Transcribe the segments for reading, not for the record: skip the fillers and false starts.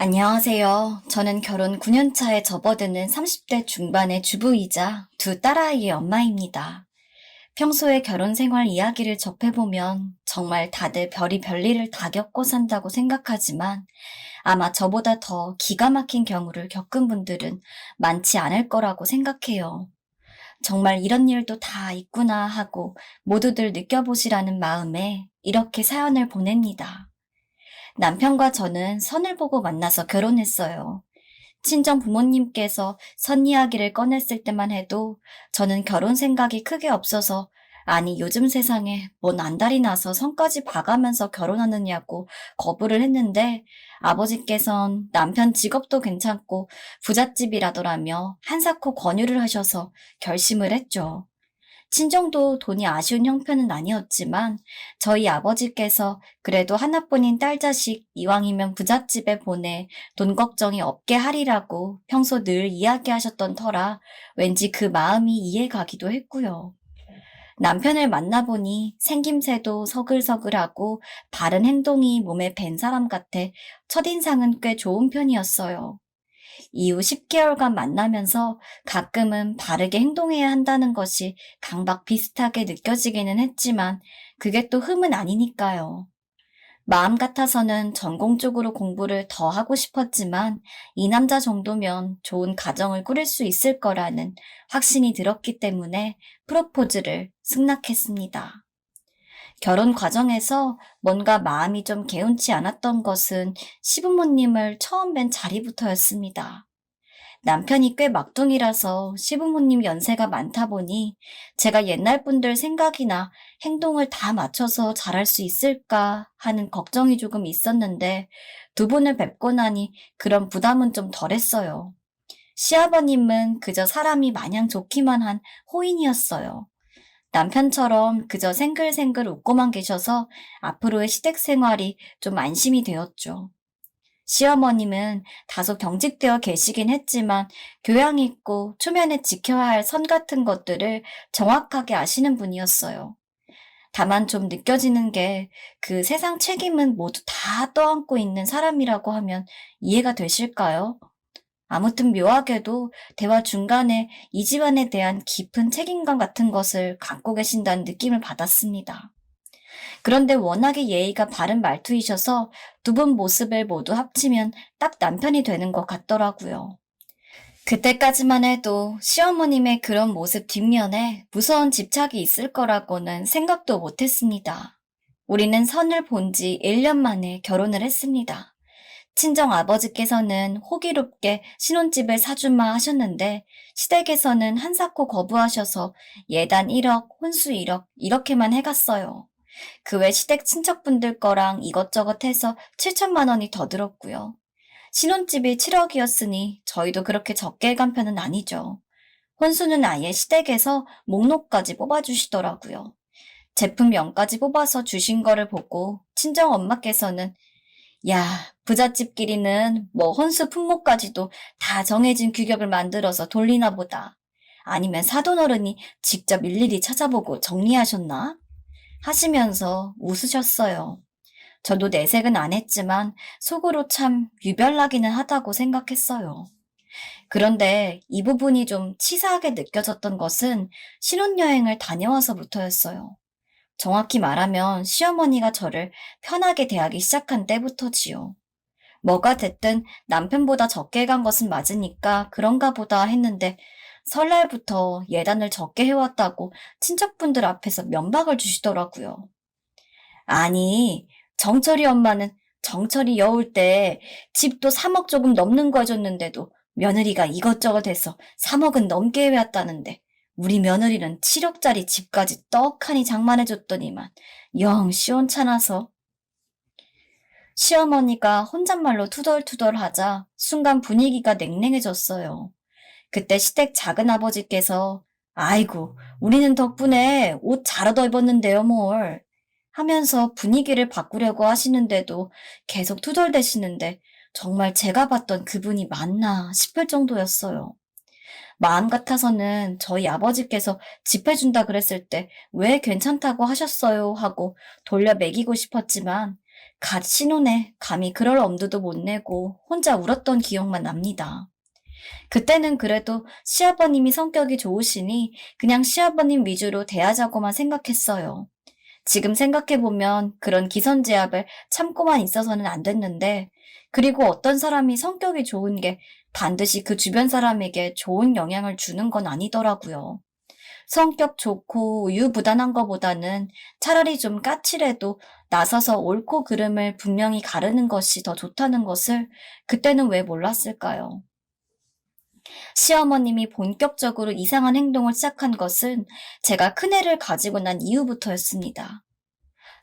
안녕하세요. 저는 결혼 9년 차에 접어드는 30대 중반의 주부이자 두 딸아이의 엄마입니다. 평소에 결혼 생활 이야기를 접해보면 정말 다들 별이 별일을 다 겪고 산다고 생각하지만 아마 저보다 더 기가 막힌 경우를 겪은 분들은 많지 않을 거라고 생각해요. 정말 이런 일도 다 있구나 하고 모두들 느껴보시라는 마음에 이렇게 사연을 보냅니다. 남편과 저는 선을 보고 만나서 결혼했어요. 친정 부모님께서 선 이야기를 꺼냈을 때만 해도 저는 결혼 생각이 크게 없어서 아니 요즘 세상에 뭔 안달이 나서 선까지 봐가면서 결혼하느냐고 거부를 했는데 아버지께선 남편 직업도 괜찮고 부잣집이라더라며 한사코 권유를 하셔서 결심을 했죠. 친정도 돈이 아쉬운 형편은 아니었지만 저희 아버지께서 그래도 하나뿐인 딸 자식 이왕이면 부잣집에 보내 돈 걱정이 없게 하리라고 평소 늘 이야기하셨던 터라 왠지 그 마음이 이해가기도 했고요. 남편을 만나보니 생김새도 서글서글하고 바른 행동이 몸에 밴 사람 같아 첫인상은 꽤 좋은 편이었어요. 이후 10개월간 만나면서 가끔은 바르게 행동해야 한다는 것이 강박 비슷하게 느껴지기는 했지만 그게 또 흠은 아니니까요. 마음 같아서는 전공 쪽으로 공부를 더 하고 싶었지만 이 남자 정도면 좋은 가정을 꾸릴 수 있을 거라는 확신이 들었기 때문에 프로포즈를 승낙했습니다. 결혼 과정에서 뭔가 마음이 좀 개운치 않았던 것은 시부모님을 처음 뵌 자리부터였습니다. 남편이 꽤 막둥이라서 시부모님 연세가 많다 보니 제가 옛날 분들 생각이나 행동을 다 맞춰서 잘할 수 있을까 하는 걱정이 조금 있었는데 두 분을 뵙고 나니 그런 부담은 좀 덜했어요. 시아버님은 그저 사람이 마냥 좋기만 한 호인이었어요. 남편처럼 그저 생글생글 웃고만 계셔서 앞으로의 시댁 생활이 좀 안심이 되었죠. 시어머님은 다소 경직되어 계시긴 했지만 교양 있고 초면에 지켜야 할 선 같은 것들을 정확하게 아시는 분이었어요. 다만 좀 느껴지는 게 그 세상 책임은 모두 다 떠안고 있는 사람이라고 하면 이해가 되실까요? 아무튼 묘하게도 대화 중간에 이 집안에 대한 깊은 책임감 같은 것을 갖고 계신다는 느낌을 받았습니다. 그런데 워낙에 예의가 바른 말투이셔서 두 분 모습을 모두 합치면 딱 남편이 되는 것 같더라고요. 그때까지만 해도 시어머님의 그런 모습 뒷면에 무서운 집착이 있을 거라고는 생각도 못했습니다. 우리는 선을 본지 1년 만에 결혼을 했습니다. 친정 아버지께서는 호기롭게 신혼집을 사주마 하셨는데 시댁에서는 한사코 거부하셔서 예단 1억, 혼수 1억 이렇게만 해갔어요. 그 외 시댁 친척분들 거랑 이것저것 해서 7천만 원이 더 들었고요. 신혼집이 7억이었으니 저희도 그렇게 적게 간 편은 아니죠. 혼수는 아예 시댁에서 목록까지 뽑아주시더라고요. 제품명까지 뽑아서 주신 거를 보고 친정 엄마께서는 야, 부잣집끼리는 뭐 혼수 품목까지도 다 정해진 규격을 만들어서 돌리나 보다. 아니면 사돈어른이 직접 일일이 찾아보고 정리하셨나? 하시면서 웃으셨어요. 저도 내색은 안 했지만 속으로 참 유별나기는 하다고 생각했어요. 그런데 이 부분이 좀 치사하게 느껴졌던 것은 신혼여행을 다녀와서부터였어요. 정확히 말하면 시어머니가 저를 편하게 대하기 시작한 때부터지요. 뭐가 됐든 남편보다 적게 간 것은 맞으니까 그런가 보다 했는데 설날부터 예단을 적게 해왔다고 친척분들 앞에서 면박을 주시더라고요. 아니, 정철이 엄마는 정철이 여울 때 집도 3억 조금 넘는 거 해줬는데도 며느리가 이것저것 해서 3억은 넘게 해왔다는데 우리 며느리는 7억짜리 집까지 떡하니 장만해줬더니만 영 시원찮아서 시어머니가 혼잣말로 투덜투덜하자 순간 분위기가 냉랭해졌어요. 그때 시댁 작은아버지께서 아이고 우리는 덕분에 옷 잘 얻어 입었는데요 뭘 하면서 분위기를 바꾸려고 하시는데도 계속 투덜대시는데 정말 제가 봤던 그분이 맞나 싶을 정도였어요. 마음 같아서는 저희 아버지께서 집 해준다 그랬을 때 왜 괜찮다고 하셨어요 하고 돌려 매기고 싶었지만 갓 신혼에 감히 그럴 엄두도 못 내고 혼자 울었던 기억만 납니다. 그때는 그래도 시아버님이 성격이 좋으시니 그냥 시아버님 위주로 대하자고만 생각했어요. 지금 생각해보면 그런 기선제압을 참고만 있어서는 안 됐는데, 그리고 어떤 사람이 성격이 좋은 게 반드시 그 주변 사람에게 좋은 영향을 주는 건 아니더라고요. 성격 좋고 우유부단한 것보다는 차라리 좀 까칠해도 나서서 옳고 그름을 분명히 가르는 것이 더 좋다는 것을 그때는 왜 몰랐을까요? 시어머님이 본격적으로 이상한 행동을 시작한 것은 제가 큰애를 가지고 난 이후부터였습니다.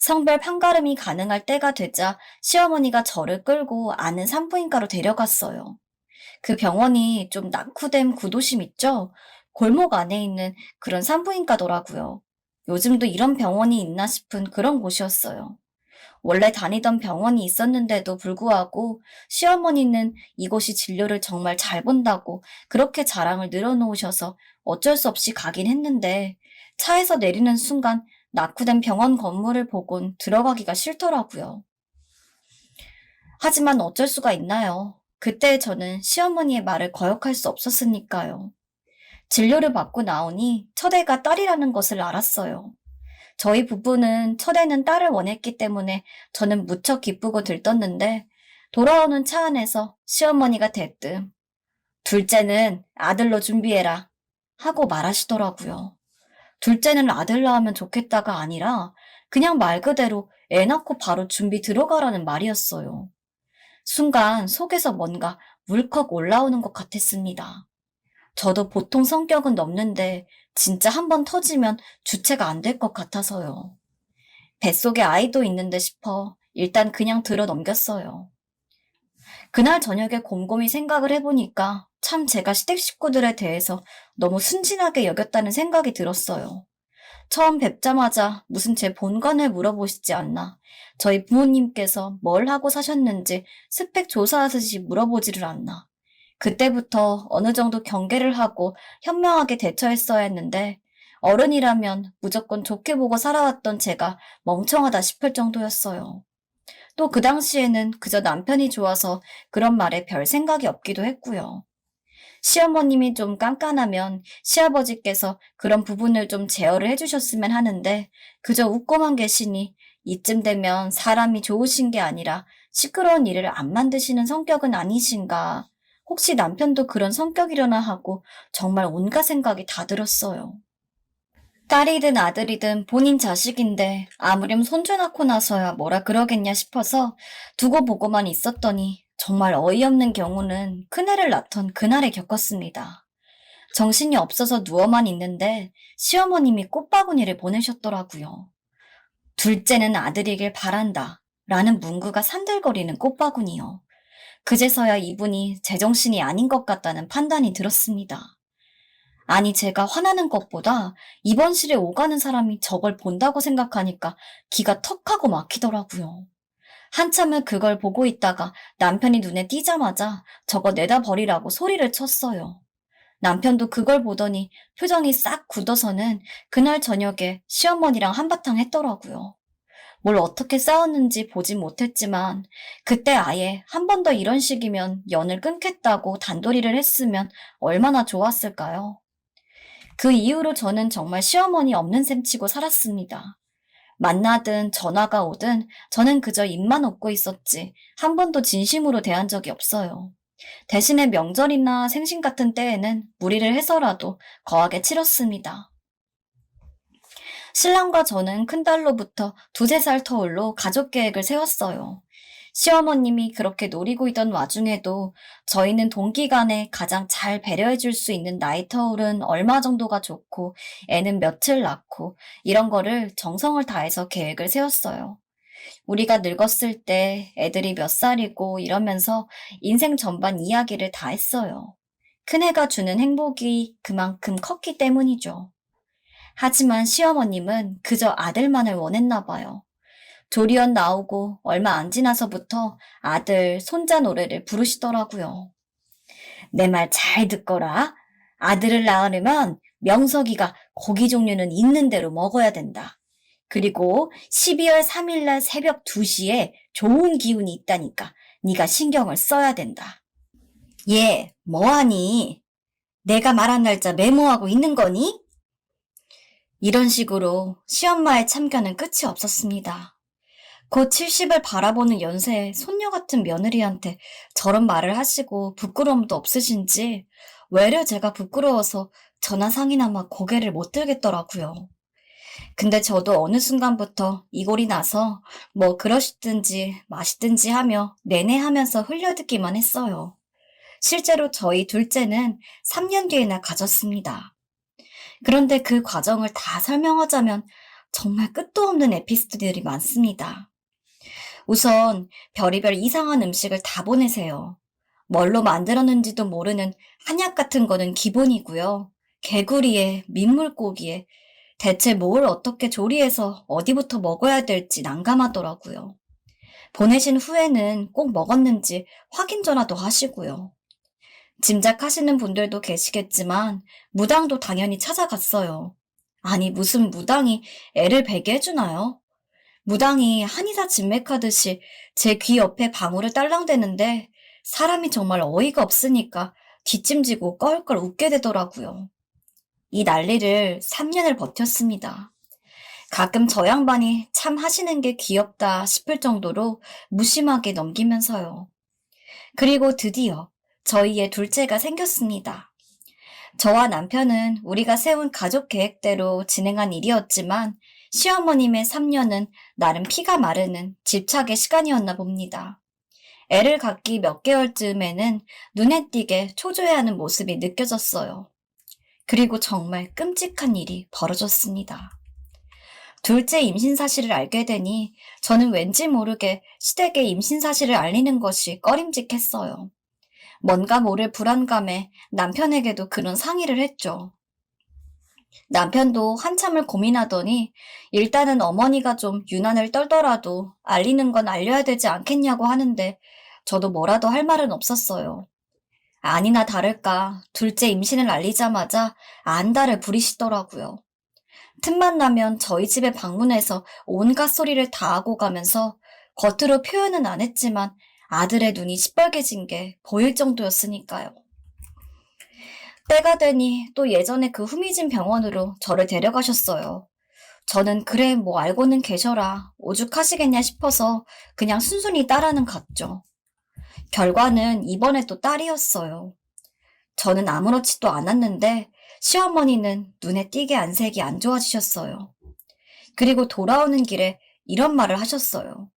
성별 판가름이 가능할 때가 되자 시어머니가 저를 끌고 아는 산부인과로 데려갔어요. 그 병원이 좀 낙후된 구도심 있죠? 골목 안에 있는 그런 산부인과더라고요. 요즘도 이런 병원이 있나 싶은 그런 곳이었어요. 원래 다니던 병원이 있었는데도 불구하고 시어머니는 이곳이 진료를 정말 잘 본다고 그렇게 자랑을 늘어놓으셔서 어쩔 수 없이 가긴 했는데 차에서 내리는 순간 낙후된 병원 건물을 보곤 들어가기가 싫더라고요. 하지만 어쩔 수가 있나요? 그때 저는 시어머니의 말을 거역할 수 없었으니까요. 진료를 받고 나오니 첫애가 딸이라는 것을 알았어요. 저희 부부는 첫애는 딸을 원했기 때문에 저는 무척 기쁘고 들떴는데 돌아오는 차 안에서 시어머니가 대뜸 둘째는 아들로 준비해라 하고 말하시더라고요. 둘째는 아들 낳으면 좋겠다가 아니라 그냥 말 그대로 애 낳고 바로 준비 들어가라는 말이었어요. 순간 속에서 뭔가 물컥 올라오는 것 같았습니다. 저도 보통 성격은 넘는데 진짜 한번 터지면 주체가 안 될 것 같아서요. 뱃속에 아이도 있는데 싶어 일단 그냥 들어 넘겼어요. 그날 저녁에 곰곰이 생각을 해보니까 참 제가 시댁 식구들에 대해서 너무 순진하게 여겼다는 생각이 들었어요. 처음 뵙자마자 무슨 제 본관을 물어보시지 않나, 저희 부모님께서 뭘 하고 사셨는지 스펙 조사하듯이 물어보지를 않나. 그때부터 어느 정도 경계를 하고 현명하게 대처했어야 했는데 어른이라면 무조건 좋게 보고 살아왔던 제가 멍청하다 싶을 정도였어요. 또 그 당시에는 그저 남편이 좋아서 그런 말에 별 생각이 없기도 했고요. 시어머님이 좀 깐깐하면 시아버지께서 그런 부분을 좀 제어를 해주셨으면 하는데 그저 웃고만 계시니 이쯤 되면 사람이 좋으신 게 아니라 시끄러운 일을 안 만드시는 성격은 아니신가. 혹시 남편도 그런 성격이려나 하고 정말 온갖 생각이 다 들었어요. 딸이든 아들이든 본인 자식인데 아무렴 손주 낳고 나서야 뭐라 그러겠냐 싶어서 두고 보고만 있었더니 정말 어이없는 경우는 큰애를 낳던 그날에 겪었습니다. 정신이 없어서 누워만 있는데 시어머님이 꽃바구니를 보내셨더라고요. 둘째는 아들이길 바란다 라는 문구가 산들거리는 꽃바구니요. 그제서야 이분이 제정신이 아닌 것 같다는 판단이 들었습니다. 아니 제가 화나는 것보다 이번 실에 오가는 사람이 저걸 본다고 생각하니까 기가 턱하고 막히더라고요. 한참을 그걸 보고 있다가 남편이 눈에 띄자마자 저거 내다 버리라고 소리를 쳤어요. 남편도 그걸 보더니 표정이 싹 굳어서는 그날 저녁에 시어머니랑 한바탕 했더라고요. 뭘 어떻게 싸웠는지 보진 못했지만 그때 아예 한 번 더 이런 식이면 연을 끊겠다고 단도리를 했으면 얼마나 좋았을까요? 그 이후로 저는 정말 시어머니 없는 셈 치고 살았습니다. 만나든 전화가 오든 저는 그저 입만 웃고 있었지 한 번도 진심으로 대한 적이 없어요. 대신에 명절이나 생신 같은 때에는 무리를 해서라도 거하게 치렀습니다. 신랑과 저는 큰딸로부터 두세 살 터울로 가족 계획을 세웠어요. 시어머님이 그렇게 노리고 있던 와중에도 저희는 동기간에 가장 잘 배려해줄 수 있는 나이 터울은 얼마 정도가 좋고 애는 며칠 낳고 이런 거를 정성을 다해서 계획을 세웠어요. 우리가 늙었을 때 애들이 몇 살이고 이러면서 인생 전반 이야기를 다 했어요. 큰애가 주는 행복이 그만큼 컸기 때문이죠. 하지만 시어머님은 그저 아들만을 원했나 봐요. 조리원 나오고 얼마 안 지나서부터 아들, 손자 노래를 부르시더라고요. 내 말 잘 듣거라. 아들을 낳으려면 명석이가 고기 종류는 있는 대로 먹어야 된다. 그리고 12월 3일 날 새벽 2시에 좋은 기운이 있다니까 네가 신경을 써야 된다. 얘, 뭐하니? 내가 말한 날짜 메모하고 있는 거니? 이런 식으로 시엄마의 참견은 끝이 없었습니다. 곧 70을 바라보는 연세의 손녀 같은 며느리한테 저런 말을 하시고 부끄러움도 없으신지 외려 제가 부끄러워서 전화 상이나마 고개를 못 들겠더라고요. 근데 저도 어느 순간부터 이골이 나서 뭐 그러시든지 마시든지 하며 내내 하면서 흘려듣기만 했어요. 실제로 저희 둘째는 3년 뒤에나 가졌습니다. 그런데 그 과정을 다 설명하자면 정말 끝도 없는 에피소드들이 많습니다. 우선 별의별 이상한 음식을 다 보내세요. 뭘로 만들었는지도 모르는 한약 같은 거는 기본이고요. 개구리에 민물고기에 대체 뭘 어떻게 조리해서 어디부터 먹어야 될지 난감하더라고요. 보내신 후에는 꼭 먹었는지 확인 전화도 하시고요. 짐작하시는 분들도 계시겠지만 무당도 당연히 찾아갔어요. 아니 무슨 무당이 애를 베게 해주나요? 무당이 한의사 진맥하듯이 제 귀 옆에 방울을 딸랑대는데 사람이 정말 어이가 없으니까 뒷짐지고 껄껄 웃게 되더라고요. 이 난리를 3년을 버텼습니다. 가끔 저 양반이 참 하시는 게 귀엽다 싶을 정도로 무심하게 넘기면서요. 그리고 드디어 저희의 둘째가 생겼습니다. 저와 남편은 우리가 세운 가족 계획대로 진행한 일이었지만 시어머님의 3년은 나름 피가 마르는 집착의 시간이었나 봅니다. 애를 갖기 몇 개월쯤에는 눈에 띄게 초조해하는 모습이 느껴졌어요. 그리고 정말 끔찍한 일이 벌어졌습니다. 둘째 임신 사실을 알게 되니 저는 왠지 모르게 시댁에 임신 사실을 알리는 것이 꺼림직했어요. 뭔가 모를 불안감에 남편에게도 그런 상의를 했죠. 남편도 한참을 고민하더니 일단은 어머니가 좀 유난을 떨더라도 알리는 건 알려야 되지 않겠냐고 하는데 저도 뭐라도 할 말은 없었어요. 아니나 다를까 둘째 임신을 알리자마자 안달을 부리시더라고요. 틈만 나면 저희 집에 방문해서 온갖 소리를 다 하고 가면서 겉으로 표현은 안 했지만 아들의 눈이 시뻘개진 게 보일 정도였으니까요. 때가 되니 또 예전에 그 후미진 병원으로 저를 데려가셨어요. 저는 그래 뭐 알고는 계셔라 오죽하시겠냐 싶어서 그냥 순순히 따라는 갔죠. 결과는 이번에 또 딸이었어요. 저는 아무렇지도 않았는데 시어머니는 눈에 띄게 안색이 안 좋아지셨어요. 그리고 돌아오는 길에 이런 말을 하셨어요.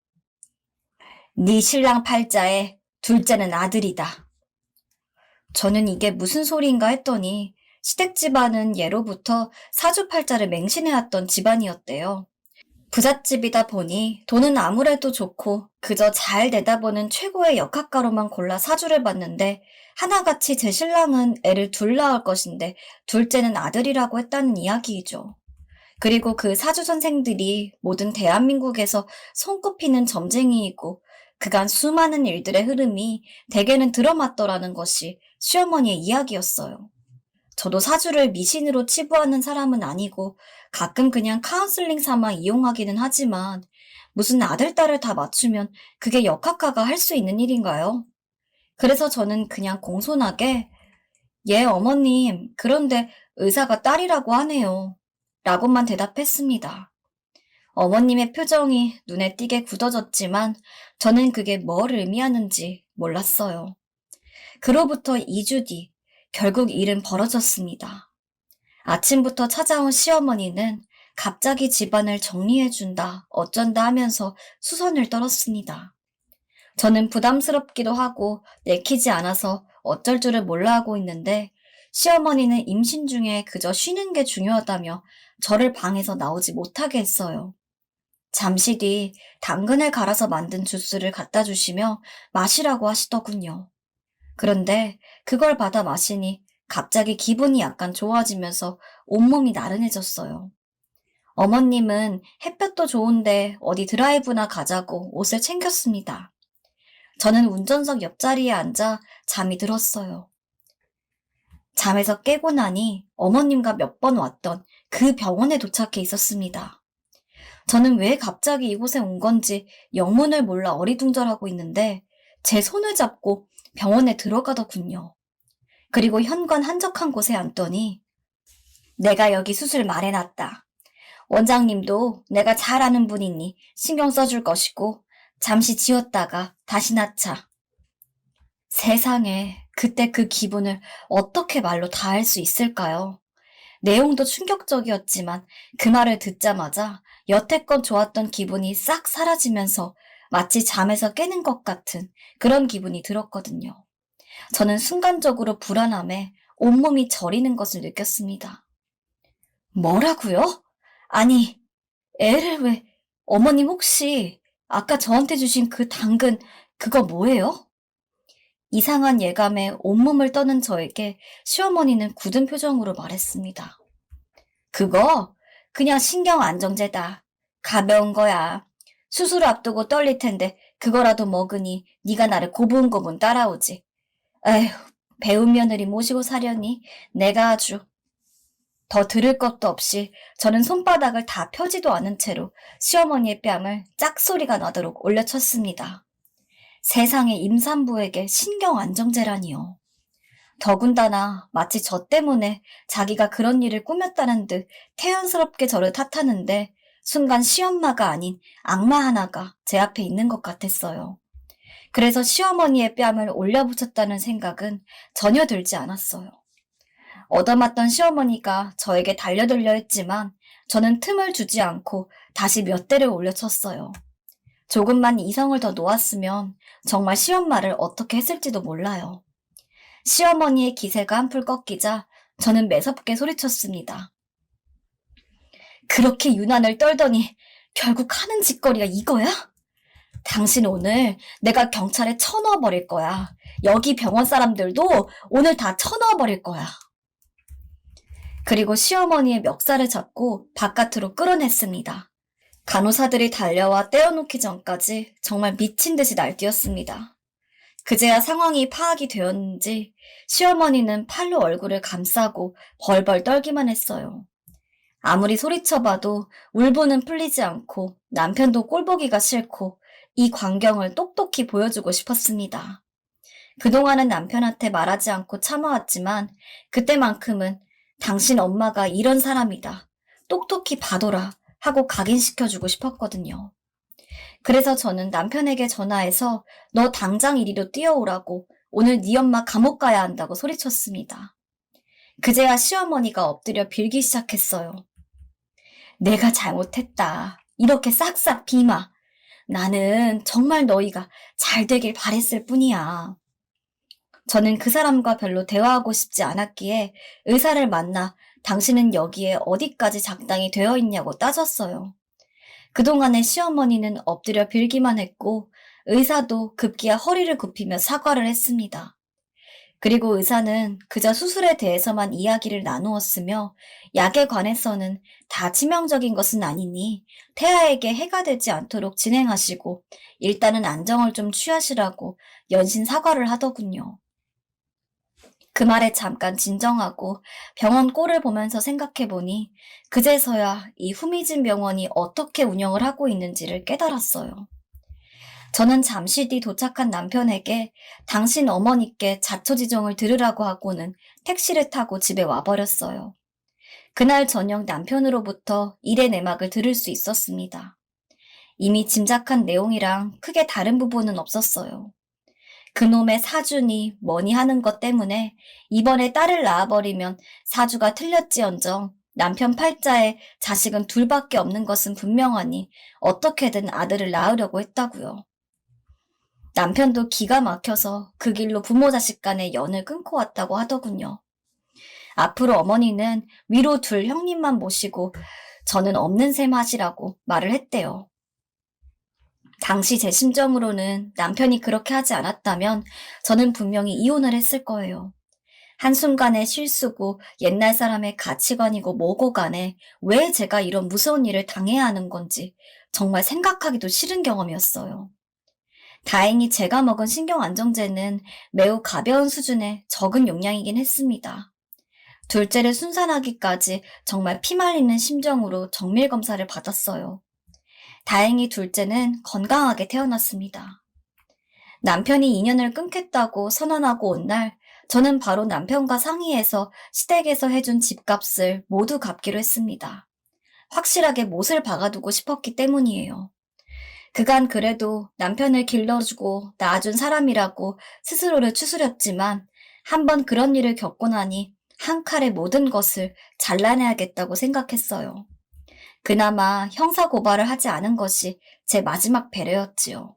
네 신랑 팔자에 둘째는 아들이다. 저는 이게 무슨 소리인가 했더니 시댁 집안은 예로부터 사주팔자를 맹신해왔던 집안이었대요. 부잣집이다 보니 돈은 아무래도 좋고 그저 잘 내다보는 최고의 역학가로만 골라 사주를 봤는데 하나같이 제 신랑은 애를 둘 낳을 것인데 둘째는 아들이라고 했다는 이야기이죠. 그리고 그 사주 선생들이 모든 대한민국에서 손꼽히는 점쟁이이고 그간 수많은 일들의 흐름이 대개는 들어맞더라는 것이 시어머니의 이야기였어요. 저도 사주를 미신으로 치부하는 사람은 아니고 가끔 그냥 카운슬링 삼아 이용하기는 하지만 무슨 아들, 딸을 다 맞추면 그게 역학가가 할 수 있는 일인가요? 그래서 저는 그냥 공손하게 예, 어머님, 그런데 의사가 딸이라고 하네요. 라고만 대답했습니다. 어머님의 표정이 눈에 띄게 굳어졌지만 저는 그게 뭘 의미하는지 몰랐어요. 그로부터 2주 뒤 결국 일은 벌어졌습니다. 아침부터 찾아온 시어머니는 갑자기 집안을 정리해준다, 어쩐다 하면서 수선을 떨었습니다. 저는 부담스럽기도 하고 내키지 않아서 어쩔 줄을 몰라 하고 있는데 시어머니는 임신 중에 그저 쉬는 게 중요하다며 저를 방에서 나오지 못하게 했어요. 잠시 뒤 당근을 갈아서 만든 주스를 갖다 주시며 마시라고 하시더군요. 그런데 그걸 받아 마시니 갑자기 기분이 약간 좋아지면서 온몸이 나른해졌어요. 어머님은 햇볕도 좋은데 어디 드라이브나 가자고 옷을 챙겼습니다. 저는 운전석 옆자리에 앉아 잠이 들었어요. 잠에서 깨고 나니 어머님과 몇 번 왔던 그 병원에 도착해 있었습니다. 저는 왜 갑자기 이곳에 온 건지 영문을 몰라 어리둥절하고 있는데 제 손을 잡고 병원에 들어가더군요. 그리고 현관 한적한 곳에 앉더니 내가 여기 수술 말해놨다. 원장님도 내가 잘 아는 분이니 신경 써줄 것이고 잠시 지웠다가 다시 낳자. 세상에, 그때 그 기분을 어떻게 말로 다 할 수 있을까요? 내용도 충격적이었지만 그 말을 듣자마자 여태껏 좋았던 기분이 싹 사라지면서 마치 잠에서 깨는 것 같은 그런 기분이 들었거든요. 저는 순간적으로 불안함에 온몸이 저리는 것을 느꼈습니다. 뭐라고요? 아니, 애를 왜, 어머님 혹시 아까 저한테 주신 그 당근, 그거 뭐예요? 이상한 예감에 온몸을 떠는 저에게 시어머니는 굳은 표정으로 말했습니다. 그거 그냥 신경 안정제다. 가벼운 거야. 수술 앞두고 떨릴 텐데 그거라도 먹으니 네가 나를 고분고분 따라오지. 에휴, 배운 며느리 모시고 사려니 내가 아주. 더 들을 것도 없이 저는 손바닥을 다 펴지도 않은 채로 시어머니의 뺨을 짝소리가 나도록 올려쳤습니다. 세상에 임산부에게 신경 안정제라니요. 더군다나 마치 저 때문에 자기가 그런 일을 꾸몄다는 듯 태연스럽게 저를 탓하는데 순간 시엄마가 아닌 악마 하나가 제 앞에 있는 것 같았어요. 그래서 시어머니의 뺨을 올려붙였다는 생각은 전혀 들지 않았어요. 얻어맞던 시어머니가 저에게 달려들려 했지만 저는 틈을 주지 않고 다시 몇 대를 올려쳤어요. 조금만 이성을 더 놓았으면 정말 시엄마를 어떻게 했을지도 몰라요. 시어머니의 기세가 한풀 꺾이자 저는 매섭게 소리쳤습니다. 그렇게 유난을 떨더니 결국 하는 짓거리가 이거야? 당신 오늘 내가 경찰에 쳐넣어버릴 거야. 여기 병원 사람들도 오늘 다 쳐넣어버릴 거야. 그리고 시어머니의 멱살을 잡고 바깥으로 끌어냈습니다. 간호사들이 달려와 떼어놓기 전까지 정말 미친 듯이 날뛰었습니다. 그제야 상황이 파악이 되었는지 시어머니는 팔로 얼굴을 감싸고 벌벌 떨기만 했어요. 아무리 소리쳐봐도 울분은 풀리지 않고 남편도 꼴보기가 싫고 이 광경을 똑똑히 보여주고 싶었습니다. 그동안은 남편한테 말하지 않고 참아왔지만 그때만큼은 당신 엄마가 이런 사람이다. 똑똑히 봐둬라 하고 각인시켜주고 싶었거든요. 그래서 저는 남편에게 전화해서 너 당장 이리로 뛰어오라고 오늘 네 엄마 감옥 가야 한다고 소리쳤습니다. 그제야 시어머니가 엎드려 빌기 시작했어요. 내가 잘못했다. 이렇게 싹싹 비마. 나는 정말 너희가 잘 되길 바랬을 뿐이야. 저는 그 사람과 별로 대화하고 싶지 않았기에 의사를 만나 당신은 여기에 어디까지 작당이 되어 있냐고 따졌어요. 그동안에 시어머니는 엎드려 빌기만 했고 의사도 급기야 허리를 굽히며 사과를 했습니다. 그리고 의사는 그저 수술에 대해서만 이야기를 나누었으며 약에 관해서는 다 치명적인 것은 아니니 태아에게 해가 되지 않도록 진행하시고 일단은 안정을 좀 취하시라고 연신 사과를 하더군요. 그 말에 잠깐 진정하고 병원 꼴을 보면서 생각해보니 그제서야 이 후미진 병원이 어떻게 운영을 하고 있는지를 깨달았어요. 저는 잠시 뒤 도착한 남편에게 당신 어머니께 자초지종을 들으라고 하고는 택시를 타고 집에 와버렸어요. 그날 저녁 남편으로부터 일의 내막을 들을 수 있었습니다. 이미 짐작한 내용이랑 크게 다른 부분은 없었어요. 그놈의 사주니 뭐니 하는 것 때문에 이번에 딸을 낳아버리면 사주가 틀렸지언정 남편 팔자에 자식은 둘밖에 없는 것은 분명하니 어떻게든 아들을 낳으려고 했다고요. 남편도 기가 막혀서 그 길로 부모 자식 간의 연을 끊고 왔다고 하더군요. 앞으로 어머니는 위로 둘 형님만 모시고 저는 없는 셈 하시라고 말을 했대요. 당시 제 심정으로는 남편이 그렇게 하지 않았다면 저는 분명히 이혼을 했을 거예요. 한순간의 실수고 옛날 사람의 가치관이고 뭐고 간에 왜 제가 이런 무서운 일을 당해야 하는 건지 정말 생각하기도 싫은 경험이었어요. 다행히 제가 먹은 신경안정제는 매우 가벼운 수준의 적은 용량이긴 했습니다. 둘째를 순산하기까지 정말 피말리는 심정으로 정밀검사를 받았어요. 다행히 둘째는 건강하게 태어났습니다. 남편이 인연을 끊겠다고 선언하고 온 날, 저는 바로 남편과 상의해서 시댁에서 해준 집값을 모두 갚기로 했습니다. 확실하게 못을 박아두고 싶었기 때문이에요. 그간 그래도 남편을 길러주고 낳아준 사람이라고 스스로를 추스렸지만 한번 그런 일을 겪고 나니 한 칼에 모든 것을 잘라내야겠다고 생각했어요. 그나마 형사고발을 하지 않은 것이 제 마지막 배려였지요.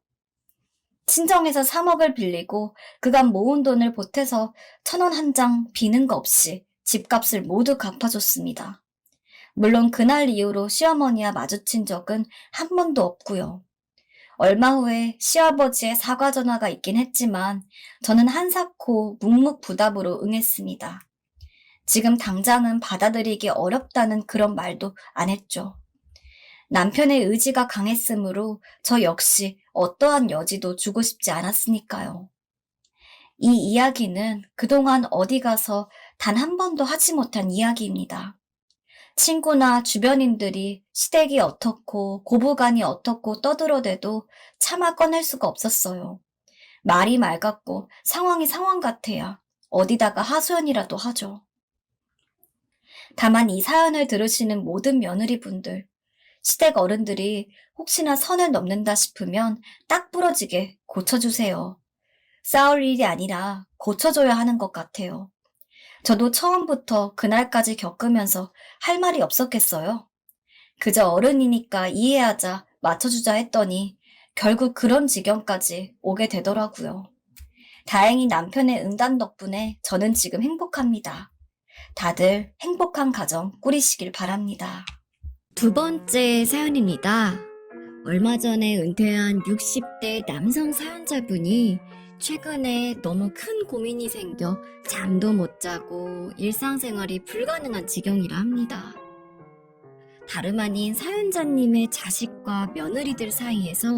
친정에서 3억을 빌리고 그간 모은 돈을 보태서 1,000원 한 장 비는 거 없이 집값을 모두 갚아줬습니다. 물론 그날 이후로 시어머니와 마주친 적은 한 번도 없고요. 얼마 후에 시아버지의 사과 전화가 있긴 했지만 저는 한사코 묵묵부답으로 응했습니다. 지금 당장은 받아들이기 어렵다는 그런 말도 안 했죠. 남편의 의지가 강했으므로 저 역시 어떠한 여지도 주고 싶지 않았으니까요. 이 이야기는 그동안 어디 가서 단 한 번도 하지 못한 이야기입니다. 친구나 주변인들이 시댁이 어떻고 고부간이 어떻고 떠들어대도 차마 꺼낼 수가 없었어요. 말이 맑았고 상황이 상황 같아야 어디다가 하소연이라도 하죠. 다만 이 사연을 들으시는 모든 며느리분들, 시댁 어른들이 혹시나 선을 넘는다 싶으면 딱 부러지게 고쳐주세요. 싸울 일이 아니라 고쳐줘야 하는 것 같아요. 저도 처음부터 그날까지 겪으면서 할 말이 없었겠어요. 그저 어른이니까 이해하자, 맞춰주자 했더니 결국 그런 지경까지 오게 되더라고요. 다행히 남편의 응단 덕분에 저는 지금 행복합니다. 다들 행복한 가정 꾸리시길 바랍니다. 두 번째 사연입니다. 얼마 전에 은퇴한 60대 남성 사연자분이 최근에 너무 큰 고민이 생겨 잠도 못 자고 일상생활이 불가능한 지경이라 합니다. 다름 아닌 사연자님의 자식과 며느리들 사이에서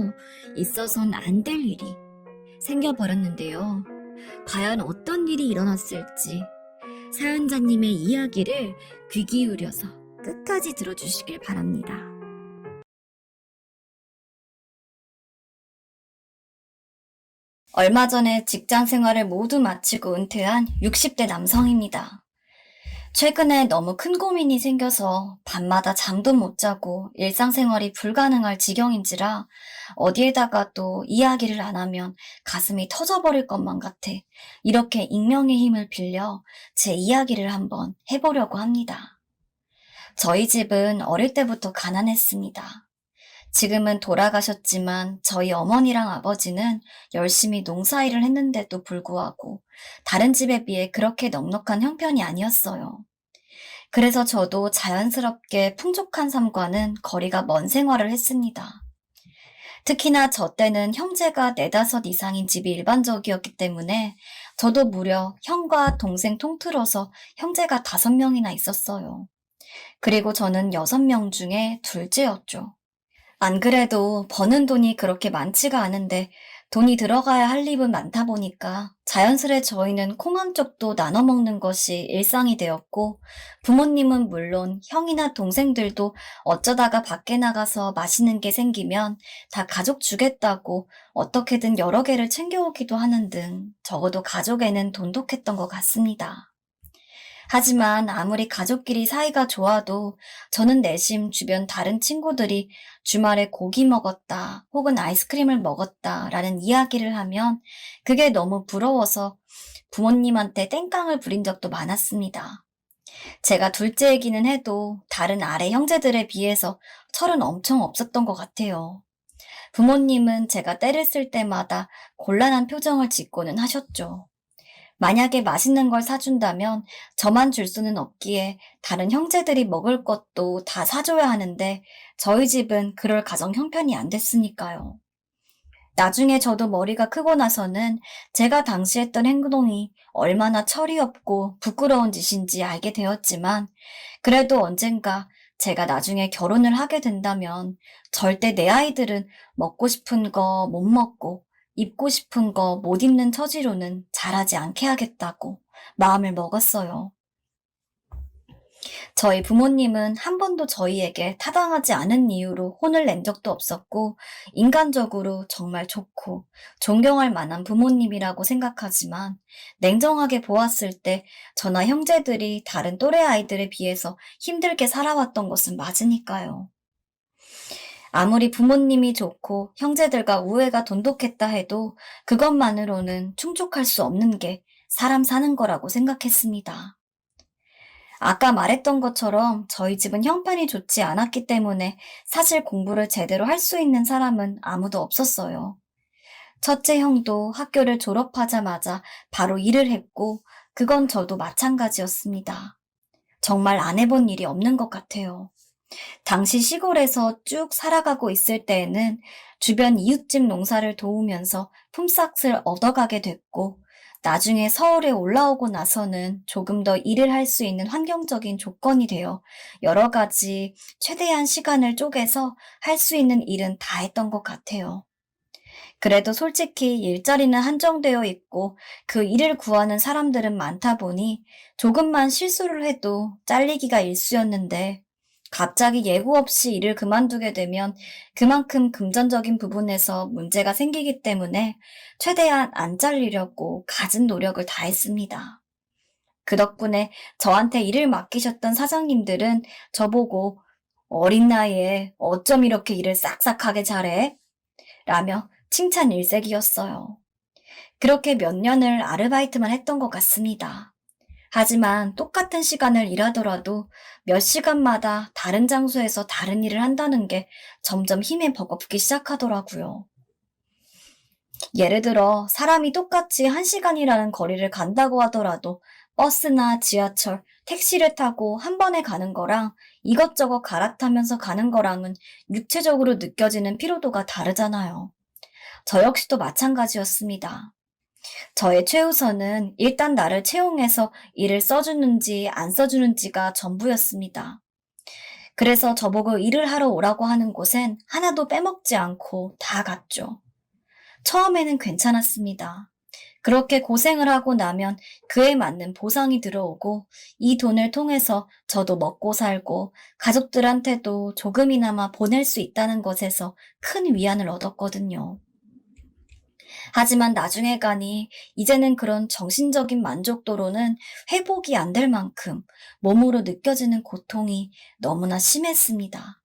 있어선 안 될 일이 생겨버렸는데요. 과연 어떤 일이 일어났을지 사연자님의 이야기를 귀 기울여서 끝까지 들어주시길 바랍니다. 얼마 전에 직장 생활을 모두 마치고 은퇴한 60대 남성입니다. 최근에 너무 큰 고민이 생겨서 밤마다 잠도 못 자고 일상생활이 불가능할 지경인지라 어디에다가 또 이야기를 안 하면 가슴이 터져버릴 것만 같아 이렇게 익명의 힘을 빌려 제 이야기를 한번 해보려고 합니다. 저희 집은 어릴 때부터 가난했습니다. 지금은 돌아가셨지만 저희 어머니랑 아버지는 열심히 농사일을 했는데도 불구하고 다른 집에 비해 그렇게 넉넉한 형편이 아니었어요. 그래서 저도 자연스럽게 풍족한 삶과는 거리가 먼 생활을 했습니다. 특히나 저 때는 형제가 4-5 이상인 집이 일반적이었기 때문에 저도 무려 형과 동생 통틀어서 형제가 5명이나 있었어요. 그리고 저는 6명 중에 둘째였죠. 안 그래도 버는 돈이 그렇게 많지가 않은데 돈이 들어가야 할 일은 많다 보니까 자연스레 저희는 콩 한 쪽도 나눠 먹는 것이 일상이 되었고 부모님은 물론 형이나 동생들도 어쩌다가 밖에 나가서 맛있는 게 생기면 다 가족 주겠다고 어떻게든 여러 개를 챙겨오기도 하는 등 적어도 가족에는 돈독했던 것 같습니다. 하지만 아무리 가족끼리 사이가 좋아도 저는 내심 주변 다른 친구들이 주말에 고기 먹었다 혹은 아이스크림을 먹었다 라는 이야기를 하면 그게 너무 부러워서 부모님한테 땡깡을 부린 적도 많았습니다. 제가 둘째이기는 해도 다른 아래 형제들에 비해서 철은 엄청 없었던 것 같아요. 부모님은 제가 때를 쓸 때마다 곤란한 표정을 짓고는 하셨죠. 만약에 맛있는 걸 사준다면 저만 줄 수는 없기에 다른 형제들이 먹을 것도 다 사줘야 하는데 저희 집은 그럴 가정 형편이 안 됐으니까요. 나중에 저도 머리가 크고 나서는 제가 당시 했던 행동이 얼마나 철이 없고 부끄러운 짓인지 알게 되었지만 그래도 언젠가 제가 나중에 결혼을 하게 된다면 절대 내 아이들은 먹고 싶은 거 못 먹고 입고 싶은 거 못 입는 처지로는 자라지 않게 하겠다고 마음을 먹었어요. 저희 부모님은 한 번도 저희에게 타당하지 않은 이유로 혼을 낸 적도 없었고, 인간적으로 정말 좋고 존경할 만한 부모님이라고 생각하지만, 냉정하게 보았을 때 저나 형제들이 다른 또래 아이들에 비해서 힘들게 살아왔던 것은 맞으니까요. 아무리 부모님이 좋고 형제들과 우애가 돈독했다 해도 그것만으로는 충족할 수 없는 게 사람 사는 거라고 생각했습니다. 아까 말했던 것처럼 저희 집은 형편이 좋지 않았기 때문에 사실 공부를 제대로 할 수 있는 사람은 아무도 없었어요. 첫째 형도 학교를 졸업하자마자 바로 일을 했고, 그건 저도 마찬가지였습니다. 정말 안 해본 일이 없는 것 같아요. 당시 시골에서 쭉 살아가고 있을 때에는 주변 이웃집 농사를 도우면서 품삯을 얻어가게 됐고, 나중에 서울에 올라오고 나서는 조금 더 일을 할 수 있는 환경적인 조건이 되어 여러 가지 최대한 시간을 쪼개서 할 수 있는 일은 다 했던 것 같아요. 그래도 솔직히 일자리는 한정되어 있고 그 일을 구하는 사람들은 많다 보니 조금만 실수를 해도 잘리기가 일쑤였는데, 갑자기 예고 없이 일을 그만두게 되면 그만큼 금전적인 부분에서 문제가 생기기 때문에 최대한 안 잘리려고 갖은 노력을 다했습니다. 그 덕분에 저한테 일을 맡기셨던 사장님들은 저보고 "어린 나이에 어쩜 이렇게 일을 싹싹하게 잘해?" 라며 칭찬 일색이었어요. 그렇게 몇 년을 아르바이트만 했던 것 같습니다. 하지만 똑같은 시간을 일하더라도 몇 시간마다 다른 장소에서 다른 일을 한다는 게 점점 힘에 버겁기 시작하더라고요. 예를 들어 사람이 똑같이 1시간이라는 거리를 간다고 하더라도 버스나 지하철, 택시를 타고 한 번에 가는 거랑 이것저것 갈아타면서 가는 거랑은 육체적으로 느껴지는 피로도가 다르잖아요. 저 역시도 마찬가지였습니다. 저의 최우선은 일단 나를 채용해서 일을 써주는지 안 써주는지가 전부였습니다. 그래서 저보고 일을 하러 오라고 하는 곳엔 하나도 빼먹지 않고 다 갔죠. 처음에는 괜찮았습니다. 그렇게 고생을 하고 나면 그에 맞는 보상이 들어오고, 이 돈을 통해서 저도 먹고 살고 가족들한테도 조금이나마 보낼 수 있다는 것에서 큰 위안을 얻었거든요. 하지만 나중에 가니 이제는 그런 정신적인 만족도로는 회복이 안 될 만큼 몸으로 느껴지는 고통이 너무나 심했습니다.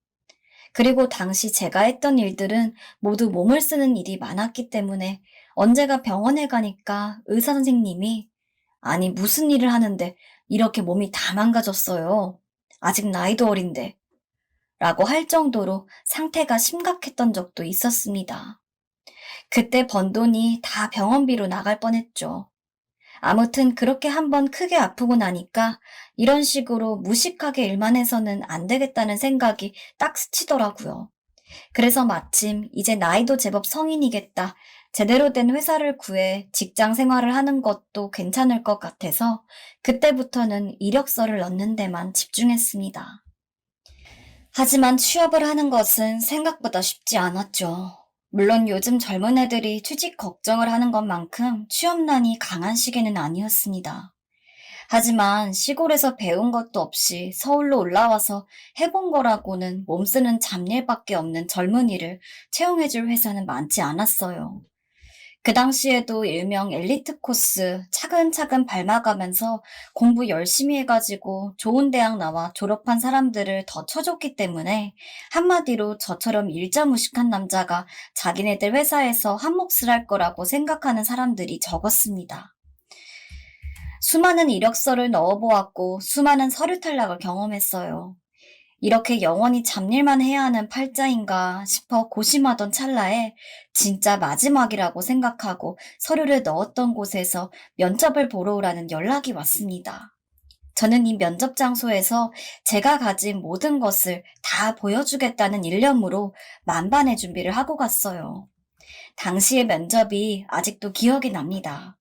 그리고 당시 제가 했던 일들은 모두 몸을 쓰는 일이 많았기 때문에 언제가 병원에 가니까 의사 선생님이 "아니, 무슨 일을 하는데 이렇게 몸이 다 망가졌어요. 아직 나이도 어린데." 라고 할 정도로 상태가 심각했던 적도 있었습니다. 그때 번 돈이 다 병원비로 나갈 뻔했죠. 아무튼 그렇게 한번 크게 아프고 나니까 이런 식으로 무식하게 일만 해서는 안 되겠다는 생각이 딱 스치더라고요. 그래서 마침 이제 나이도 제법 성인이겠다, 제대로 된 회사를 구해 직장 생활을 하는 것도 괜찮을 것 같아서 그때부터는 이력서를 넣는 데만 집중했습니다. 하지만 취업을 하는 것은 생각보다 쉽지 않았죠. 물론 요즘 젊은 애들이 취직 걱정을 하는 것만큼 취업난이 강한 시기는 아니었습니다. 하지만 시골에서 배운 것도 없이 서울로 올라와서 해본 거라고는 몸쓰는 잡일밖에 없는 젊은이를 채용해줄 회사는 많지 않았어요. 그 당시에도 일명 엘리트 코스 차근차근 밟아가면서 공부 열심히 해가지고 좋은 대학 나와 졸업한 사람들을 더 쳐줬기 때문에, 한마디로 저처럼 일자무식한 남자가 자기네들 회사에서 한몫을 할 거라고 생각하는 사람들이 적었습니다. 수많은 이력서를 넣어보았고 수많은 서류 탈락을 경험했어요. 이렇게 영원히 잡일만 해야 하는 팔자인가 싶어 고심하던 찰나에 진짜 마지막이라고 생각하고 서류를 넣었던 곳에서 면접을 보러 오라는 연락이 왔습니다. 저는 이 면접 장소에서 제가 가진 모든 것을 다 보여주겠다는 일념으로 만반의 준비를 하고 갔어요. 당시의 면접이 아직도 기억이 납니다.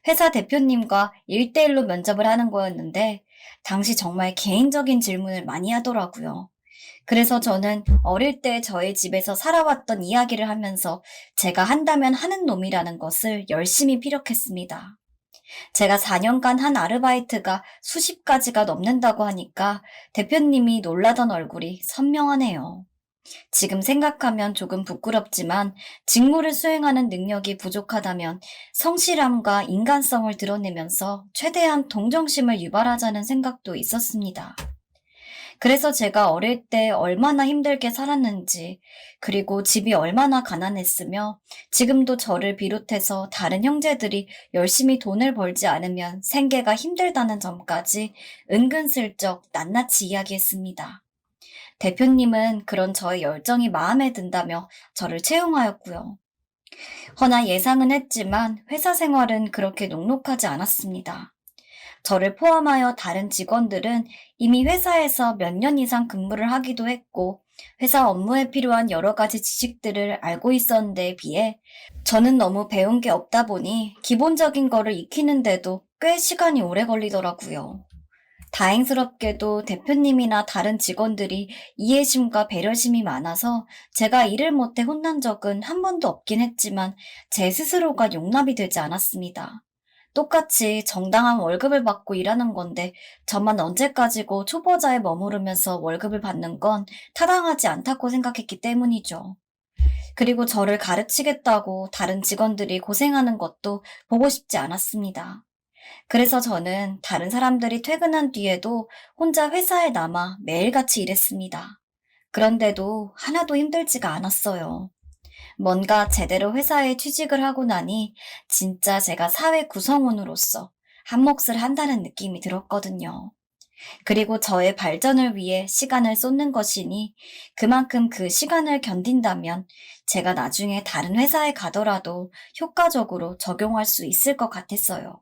회사 대표님과 1대1로 면접을 하는 거였는데 당시 정말 개인적인 질문을 많이 하더라고요. 그래서 저는 어릴 때 저희 집에서 살아왔던 이야기를 하면서 제가 한다면 하는 놈이라는 것을 열심히 피력했습니다. 제가 4년간 한 아르바이트가 수십 가지가 넘는다고 하니까 대표님이 놀라던 얼굴이 선명하네요. 지금 생각하면 조금 부끄럽지만 직무를 수행하는 능력이 부족하다면 성실함과 인간성을 드러내면서 최대한 동정심을 유발하자는 생각도 있었습니다. 그래서 제가 어릴 때 얼마나 힘들게 살았는지, 그리고 집이 얼마나 가난했으며 지금도 저를 비롯해서 다른 형제들이 열심히 돈을 벌지 않으면 생계가 힘들다는 점까지 은근슬쩍 낱낱이 이야기했습니다. 대표님은 그런 저의 열정이 마음에 든다며 저를 채용하였고요. 허나 예상은 했지만 회사 생활은 그렇게 녹록하지 않았습니다. 저를 포함하여 다른 직원들은 이미 회사에서 몇 년 이상 근무를 하기도 했고 회사 업무에 필요한 여러 가지 지식들을 알고 있었는데에 비해 저는 너무 배운 게 없다 보니 기본적인 거를 익히는데도 꽤 시간이 오래 걸리더라고요. 다행스럽게도 대표님이나 다른 직원들이 이해심과 배려심이 많아서 제가 일을 못해 혼난 적은 한 번도 없긴 했지만 제 스스로가 용납이 되지 않았습니다. 똑같이 정당한 월급을 받고 일하는 건데 저만 언제까지고 초보자에 머무르면서 월급을 받는 건 타당하지 않다고 생각했기 때문이죠. 그리고 저를 가르치겠다고 다른 직원들이 고생하는 것도 보고 싶지 않았습니다. 그래서 저는 다른 사람들이 퇴근한 뒤에도 혼자 회사에 남아 매일같이 일했습니다. 그런데도 하나도 힘들지가 않았어요. 뭔가 제대로 회사에 취직을 하고 나니 진짜 제가 사회 구성원으로서 한 몫을 한다는 느낌이 들었거든요. 그리고 저의 발전을 위해 시간을 쏟는 것이니 그만큼 그 시간을 견딘다면 제가 나중에 다른 회사에 가더라도 효과적으로 적용할 수 있을 것 같았어요.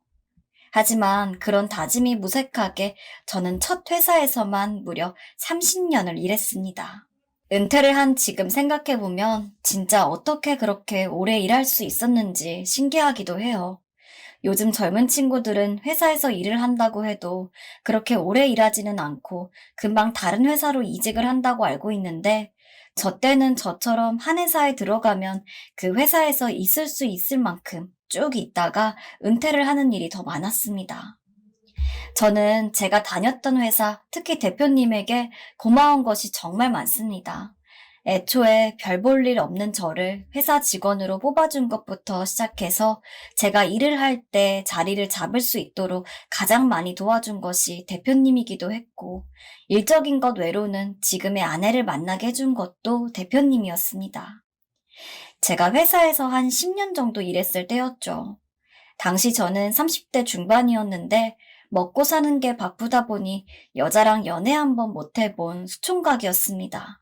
하지만 그런 다짐이 무색하게 저는 첫 회사에서만 무려 30년을 일했습니다. 은퇴를 한 지금 생각해보면 진짜 어떻게 그렇게 오래 일할 수 있었는지 신기하기도 해요. 요즘 젊은 친구들은 회사에서 일을 한다고 해도 그렇게 오래 일하지는 않고 금방 다른 회사로 이직을 한다고 알고 있는데 저 때는 저처럼 한 회사에 들어가면 그 회사에서 있을 수 있을 만큼 쭉 있다가 은퇴를 하는 일이 더 많았습니다. 저는 제가 다녔던 회사, 특히 대표님에게 고마운 것이 정말 많습니다. 애초에 별 볼 일 없는 저를 회사 직원으로 뽑아준 것부터 시작해서 제가 일을 할 때 자리를 잡을 수 있도록 가장 많이 도와준 것이 대표님이기도 했고, 일적인 것 외로는 지금의 아내를 만나게 해준 것도 대표님이었습니다. 제가 회사에서 한 10년 정도 일했을 때였죠. 당시 저는 30대 중반이었는데 먹고 사는 게 바쁘다 보니 여자랑 연애 한번 못 해본 수총각이었습니다.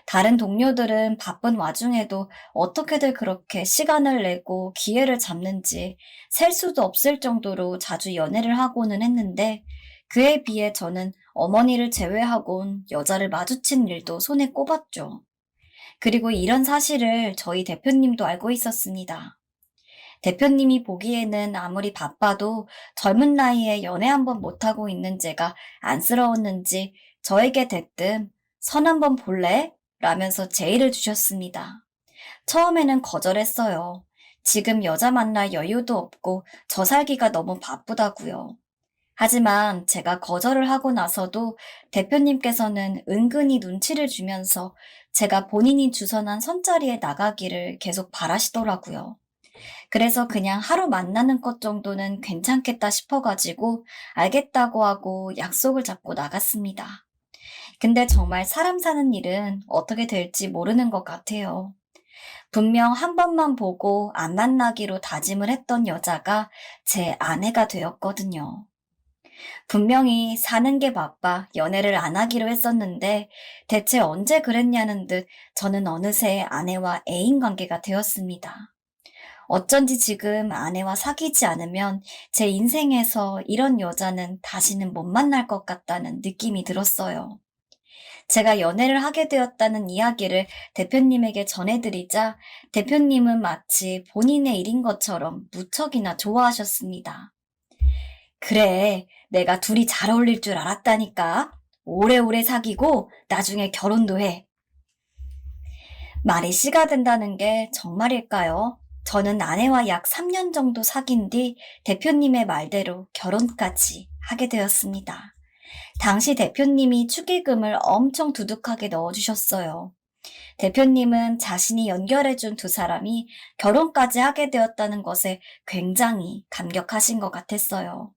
다른 동료들은 바쁜 와중에도 어떻게들 그렇게 시간을 내고 기회를 잡는지 셀 수도 없을 정도로 자주 연애를 하고는 했는데 그에 비해 저는 어머니를 제외하곤 여자를 마주친 일도 손에 꼽았죠. 그리고 이런 사실을 저희 대표님도 알고 있었습니다. 대표님이 보기에는 아무리 바빠도 젊은 나이에 연애 한번 못하고 있는 제가 안쓰러웠는지 저에게 대뜸 선 한번 볼래? 라면서 제의를 주셨습니다. 처음에는 거절했어요. 지금 여자 만날 여유도 없고 저 살기가 너무 바쁘다고요. 하지만 제가 거절을 하고 나서도 대표님께서는 은근히 눈치를 주면서 제가 본인이 주선한 선자리에 나가기를 계속 바라시더라고요. 그래서 그냥 하루 만나는 것 정도는 괜찮겠다 싶어가지고 알겠다고 하고 약속을 잡고 나갔습니다. 근데 정말 사람 사는 일은 어떻게 될지 모르는 것 같아요. 분명 한 번만 보고 안 만나기로 다짐을 했던 여자가 제 아내가 되었거든요. 분명히 사는 게 바빠 연애를 안 하기로 했었는데 대체 언제 그랬냐는 듯 저는 어느새 아내와 애인 관계가 되었습니다. 어쩐지 지금 아내와 사귀지 않으면 제 인생에서 이런 여자는 다시는 못 만날 것 같다는 느낌이 들었어요. 제가 연애를 하게 되었다는 이야기를 대표님에게 전해드리자 대표님은 마치 본인의 일인 것처럼 무척이나 좋아하셨습니다. 그래, 내가 둘이 잘 어울릴 줄 알았다니까. 오래오래 사귀고 나중에 결혼도 해. 말이 씨가 된다는 게 정말일까요? 저는 아내와 약 3년 정도 사귄 뒤 대표님의 말대로 결혼까지 하게 되었습니다. 당시 대표님이 축의금을 엄청 두둑하게 넣어주셨어요. 대표님은 자신이 연결해준 두 사람이 결혼까지 하게 되었다는 것에 굉장히 감격하신 것 같았어요.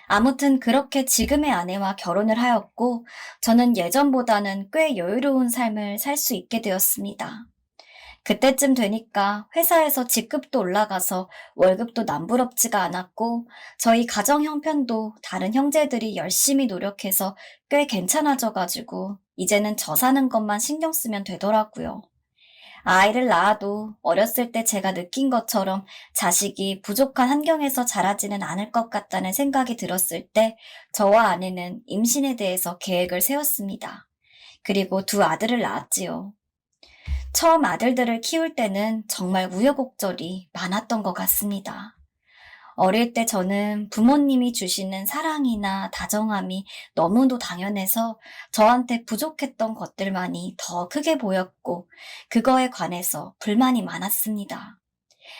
아무튼 그렇게 지금의 아내와 결혼을 하였고, 저는 예전보다는 꽤 여유로운 삶을 살 수 있게 되었습니다. 그때쯤 되니까 회사에서 직급도 올라가서 월급도 남부럽지가 않았고, 저희 가정 형편도 다른 형제들이 열심히 노력해서 꽤 괜찮아져가지고 이제는 저 사는 것만 신경 쓰면 되더라고요. 아이를 낳아도 어렸을 때 제가 느낀 것처럼 자식이 부족한 환경에서 자라지는 않을 것 같다는 생각이 들었을 때 저와 아내는 임신에 대해서 계획을 세웠습니다. 그리고 두 아들을 낳았지요. 처음 아들들을 키울 때는 정말 우여곡절이 많았던 것 같습니다. 어릴 때 저는 부모님이 주시는 사랑이나 다정함이 너무도 당연해서 저한테 부족했던 것들만이 더 크게 보였고 그거에 관해서 불만이 많았습니다.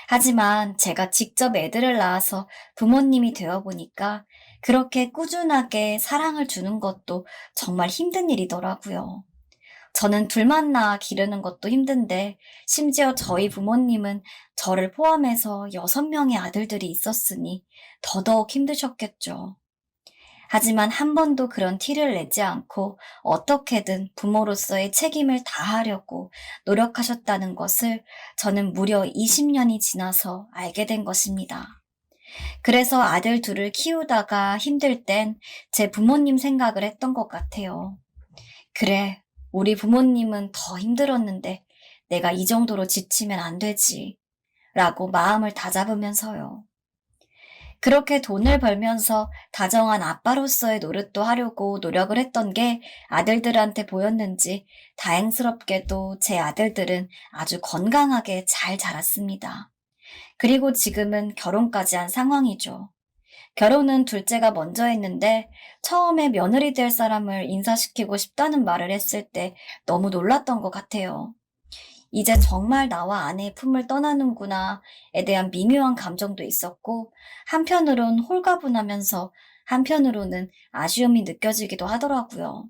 하지만 제가 직접 애들을 낳아서 부모님이 되어보니까 그렇게 꾸준하게 사랑을 주는 것도 정말 힘든 일이더라고요. 저는 둘만 낳아 기르는 것도 힘든데 심지어 저희 부모님은 저를 포함해서 6명의 아들들이 있었으니 더더욱 힘드셨겠죠. 하지만 한 번도 그런 티를 내지 않고 어떻게든 부모로서의 책임을 다하려고 노력하셨다는 것을 저는 무려 20년이 지나서 알게 된 것입니다. 그래서 아들 둘을 키우다가 힘들 땐 제 부모님 생각을 했던 것 같아요. 그래, 우리 부모님은 더 힘들었는데 내가 이 정도로 지치면 안 되지. 라고 마음을 다잡으면서요. 그렇게 돈을 벌면서 다정한 아빠로서의 노릇도 하려고 노력을 했던 게 아들들한테 보였는지 다행스럽게도 제 아들들은 아주 건강하게 잘 자랐습니다. 그리고 지금은 결혼까지 한 상황이죠. 결혼은 둘째가 먼저 했는데 처음에 며느리 될 사람을 인사시키고 싶다는 말을 했을 때 너무 놀랐던 것 같아요. 이제 정말 나와 아내의 품을 떠나는구나에 대한 미묘한 감정도 있었고 한편으론 홀가분하면서 한편으로는 아쉬움이 느껴지기도 하더라고요.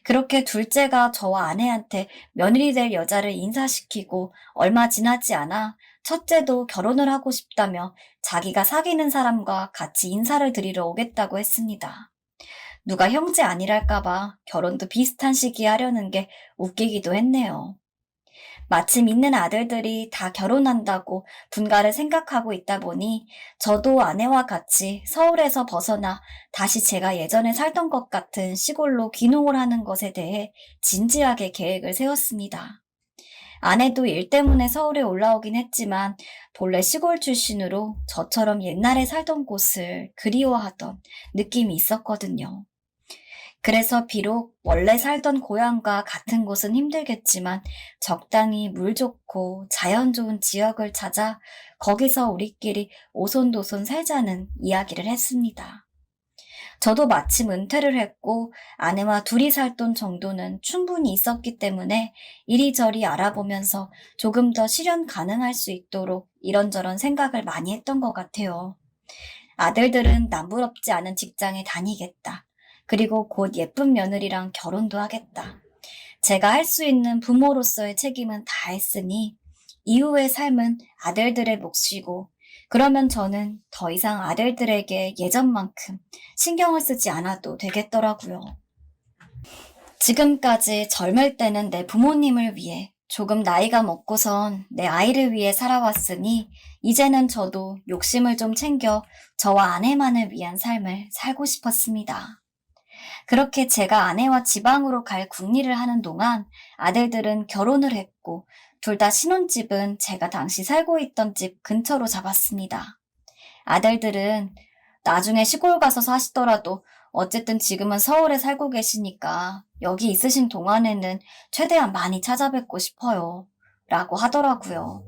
그렇게 둘째가 저와 아내한테 며느리 될 여자를 인사시키고 얼마 지나지 않아 첫째도 결혼을 하고 싶다며 자기가 사귀는 사람과 같이 인사를 드리러 오겠다고 했습니다. 누가 형제 아니랄까봐 결혼도 비슷한 시기에 하려는 게 웃기기도 했네요. 마침 있는 아들들이 다 결혼한다고 분가를 생각하고 있다 보니 저도 아내와 같이 서울에서 벗어나 다시 제가 예전에 살던 것 같은 시골로 귀농을 하는 것에 대해 진지하게 계획을 세웠습니다. 아내도 일 때문에 서울에 올라오긴 했지만 본래 시골 출신으로 저처럼 옛날에 살던 곳을 그리워하던 느낌이 있었거든요. 그래서 비록 원래 살던 고향과 같은 곳은 힘들겠지만 적당히 물 좋고 자연 좋은 지역을 찾아 거기서 우리끼리 오손도손 살자는 이야기를 했습니다. 저도 마침 은퇴를 했고 아내와 둘이 살 돈 정도는 충분히 있었기 때문에 이리저리 알아보면서 조금 더 실현 가능할 수 있도록 이런저런 생각을 많이 했던 것 같아요. 아들들은 남부럽지 않은 직장에 다니겠다. 그리고 곧 예쁜 며느리랑 결혼도 하겠다. 제가 할 수 있는 부모로서의 책임은 다 했으니 이후의 삶은 아들들의 몫이고 그러면 저는 더 이상 아들들에게 예전만큼 신경을 쓰지 않아도 되겠더라고요. 지금까지 젊을 때는 내 부모님을 위해 조금 나이가 먹고선 내 아이를 위해 살아왔으니 이제는 저도 욕심을 좀 챙겨 저와 아내만을 위한 삶을 살고 싶었습니다. 그렇게 제가 아내와 지방으로 갈 궁리를 하는 동안 아들들은 결혼을 했고 둘 다 신혼집은 제가 당시 살고 있던 집 근처로 잡았습니다. 아들들은 나중에 시골 가서 사시더라도 어쨌든 지금은 서울에 살고 계시니까 여기 있으신 동안에는 최대한 많이 찾아뵙고 싶어요. 라고 하더라고요.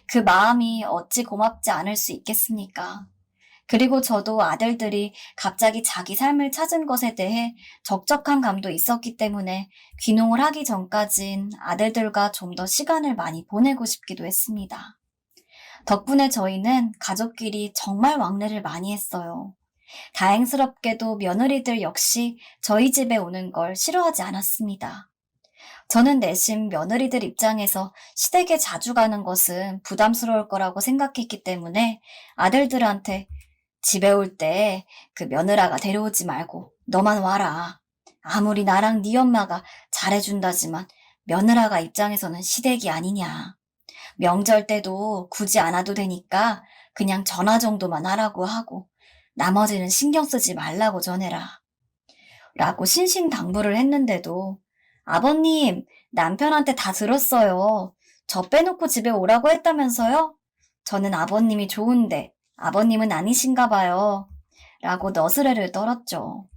그 마음이 어찌 고맙지 않을 수 있겠습니까? 그리고 저도 아들들이 갑자기 자기 삶을 찾은 것에 대해 적적한 감도 있었기 때문에 귀농을 하기 전까진 아들들과 좀 더 시간을 많이 보내고 싶기도 했습니다. 덕분에 저희는 가족끼리 정말 왕래를 많이 했어요. 다행스럽게도 며느리들 역시 저희 집에 오는 걸 싫어하지 않았습니다. 저는 내심 며느리들 입장에서 시댁에 자주 가는 것은 부담스러울 거라고 생각했기 때문에 아들들한테 집에 올 때 그 며느라가 데려오지 말고 너만 와라. 아무리 나랑 네 엄마가 잘해준다지만 며느라가 입장에서는 시댁이 아니냐. 명절 때도 굳이 안 와도 되니까 그냥 전화 정도만 하라고 하고 나머지는 신경 쓰지 말라고 전해라. 라고 신신당부를 했는데도 아버님, 남편한테 다 들었어요. 저 빼놓고 집에 오라고 했다면서요? 저는 아버님이 좋은데 아버님은 아니신가 봐요. 라고 너스레를 떨었죠.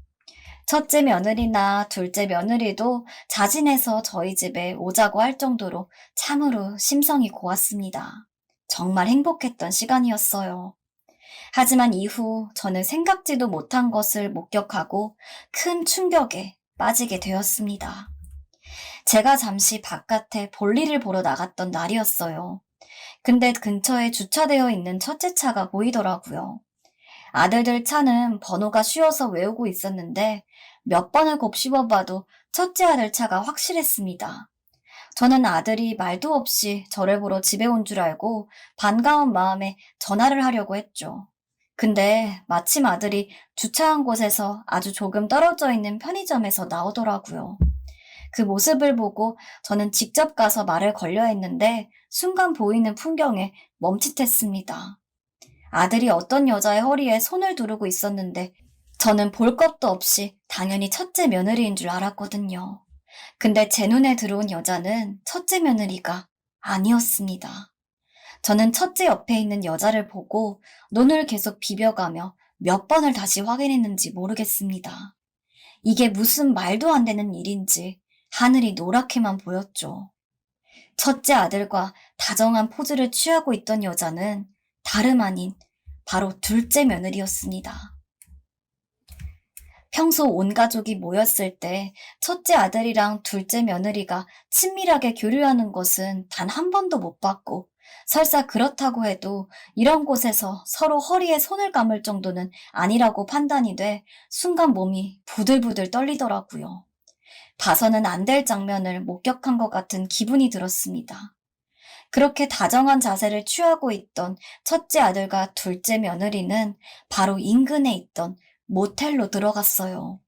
첫째 며느리나 둘째 며느리도 자진해서 저희 집에 오자고 할 정도로 참으로 심성이 고왔습니다. 정말 행복했던 시간이었어요. 하지만 이후 저는 생각지도 못한 것을 목격하고 큰 충격에 빠지게 되었습니다. 제가 잠시 바깥에 볼일을 보러 나갔던 날이었어요. 근데 근처에 주차되어 있는 첫째 차가 보이더라고요. 아들들 차는 번호가 쉬워서 외우고 있었는데 몇 번을 곱씹어봐도 첫째 아들 차가 확실했습니다. 저는 아들이 말도 없이 저를 보러 집에 온 줄 알고 반가운 마음에 전화를 하려고 했죠. 근데 마침 아들이 주차한 곳에서 아주 조금 떨어져 있는 편의점에서 나오더라고요. 그 모습을 보고 저는 직접 가서 말을 걸려 했는데 순간 보이는 풍경에 멈칫했습니다. 아들이 어떤 여자의 허리에 손을 두르고 있었는데 저는 볼 것도 없이 당연히 첫째 며느리인 줄 알았거든요. 근데 제 눈에 들어온 여자는 첫째 며느리가 아니었습니다. 저는 첫째 옆에 있는 여자를 보고 눈을 계속 비벼가며 몇 번을 다시 확인했는지 모르겠습니다. 이게 무슨 말도 안 되는 일인지 하늘이 노랗게만 보였죠. 첫째 아들과 다정한 포즈를 취하고 있던 여자는 다름 아닌 바로 둘째 며느리였습니다. 평소 온 가족이 모였을 때 첫째 아들이랑 둘째 며느리가 친밀하게 교류하는 것은 단 한 번도 못 봤고 설사 그렇다고 해도 이런 곳에서 서로 허리에 손을 감을 정도는 아니라고 판단이 돼 순간 몸이 부들부들 떨리더라고요. 봐서는 안 될 장면을 목격한 것 같은 기분이 들었습니다. 그렇게 다정한 자세를 취하고 있던 첫째 아들과 둘째 며느리는 바로 인근에 있던 모텔로 들어갔어요.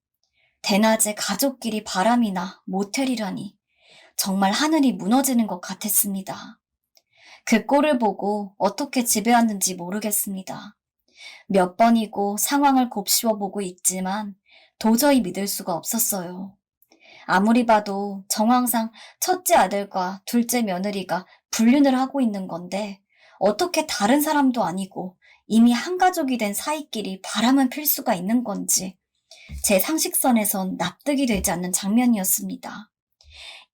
대낮에 가족끼리 바람이나 모텔이라니 정말 하늘이 무너지는 것 같았습니다. 그 꼴을 보고 어떻게 집에 왔는지 모르겠습니다. 몇 번이고 상황을 곱씹어보고 있지만 도저히 믿을 수가 없었어요. 아무리 봐도 정황상 첫째 아들과 둘째 며느리가 불륜을 하고 있는 건데 어떻게 다른 사람도 아니고 이미 한 가족이 된 사이끼리 바람을 필 수가 있는 건지 제 상식선에선 납득이 되지 않는 장면이었습니다.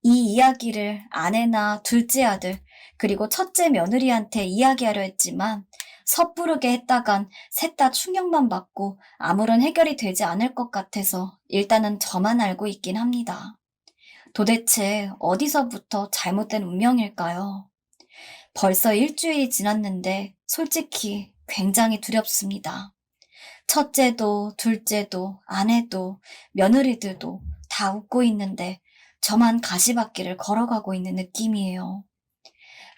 이 이야기를 아내나 둘째 아들 그리고 첫째 며느리한테 이야기하려 했지만 섣부르게 했다간 셋 다 충격만 받고 아무런 해결이 되지 않을 것 같아서 일단은 저만 알고 있긴 합니다. 도대체 어디서부터 잘못된 운명일까요? 벌써 일주일이 지났는데 솔직히 굉장히 두렵습니다. 첫째도 둘째도 아내도 며느리들도 다 웃고 있는데 저만 가시밭길을 걸어가고 있는 느낌이에요.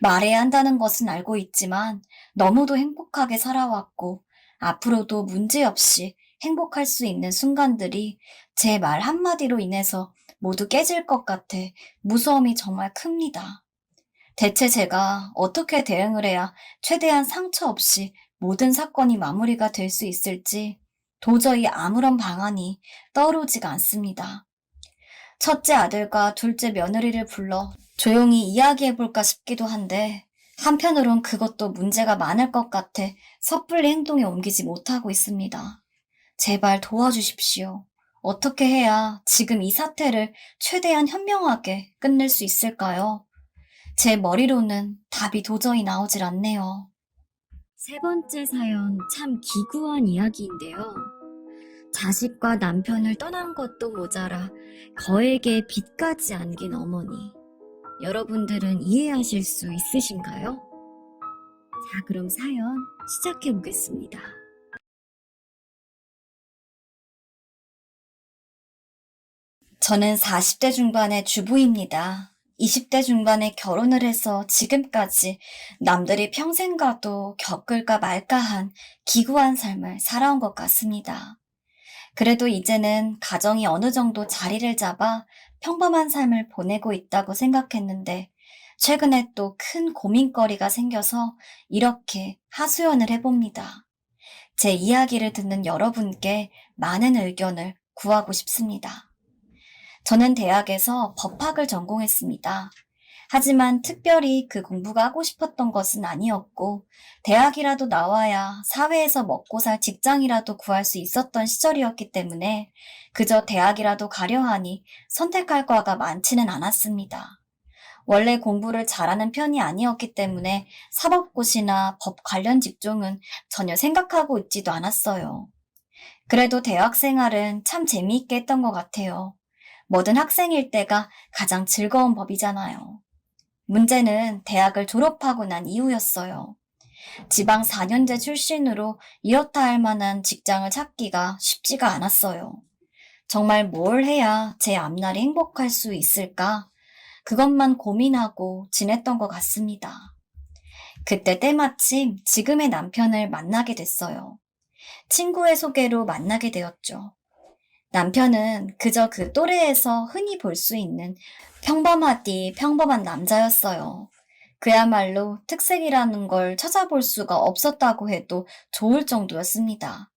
말해야 한다는 것은 알고 있지만 너무도 행복하게 살아왔고 앞으로도 문제없이 행복할 수 있는 순간들이 제 말 한마디로 인해서 모두 깨질 것 같아 무서움이 정말 큽니다. 대체 제가 어떻게 대응을 해야 최대한 상처 없이 모든 사건이 마무리가 될 수 있을지 도저히 아무런 방안이 떠오르지가 않습니다. 첫째 아들과 둘째 며느리를 불러 조용히 이야기해볼까 싶기도 한데 한편으론 그것도 문제가 많을 것 같아 섣불리 행동에 옮기지 못하고 있습니다. 제발 도와주십시오. 어떻게 해야 지금 이 사태를 최대한 현명하게 끝낼 수 있을까요? 제 머리로는 답이 도저히 나오질 않네요. 세 번째 사연 참 기구한 이야기인데요. 자식과 남편을 떠난 것도 모자라 거액의 빚까지 안긴 어머니. 여러분들은 이해하실 수 있으신가요? 자, 그럼 사연 시작해 보겠습니다. 저는 40대 중반의 주부입니다. 20대 중반에 결혼을 해서 지금까지 남들이 평생 가도 겪을까 말까한 기구한 삶을 살아온 것 같습니다. 그래도 이제는 가정이 어느 정도 자리를 잡아 평범한 삶을 보내고 있다고 생각했는데 최근에 또 큰 고민거리가 생겨서 이렇게 하소연을 해봅니다. 제 이야기를 듣는 여러분께 많은 의견을 구하고 싶습니다. 저는 대학에서 법학을 전공했습니다. 하지만 특별히 그 공부가 하고 싶었던 것은 아니었고, 대학이라도 나와야 사회에서 먹고 살 직장이라도 구할 수 있었던 시절이었기 때문에 그저 대학이라도 가려 하니 선택할 과가 많지는 않았습니다. 원래 공부를 잘하는 편이 아니었기 때문에 사법고시나 법 관련 직종은 전혀 생각하고 있지도 않았어요. 그래도 대학 생활은 참 재미있게 했던 것 같아요. 뭐든 학생일 때가 가장 즐거운 법이잖아요. 문제는 대학을 졸업하고 난 이후였어요. 지방 4년제 출신으로 이렇다 할 만한 직장을 찾기가 쉽지가 않았어요. 정말 뭘 해야 제 앞날이 행복할 수 있을까? 그것만 고민하고 지냈던 것 같습니다. 그때 때마침 지금의 남편을 만나게 됐어요. 친구의 소개로 만나게 되었죠. 남편은 그저 그 또래에서 흔히 볼 수 있는 평범하디 평범한 남자였어요. 그야말로 특색이라는 걸 찾아볼 수가 없었다고 해도 좋을 정도였습니다.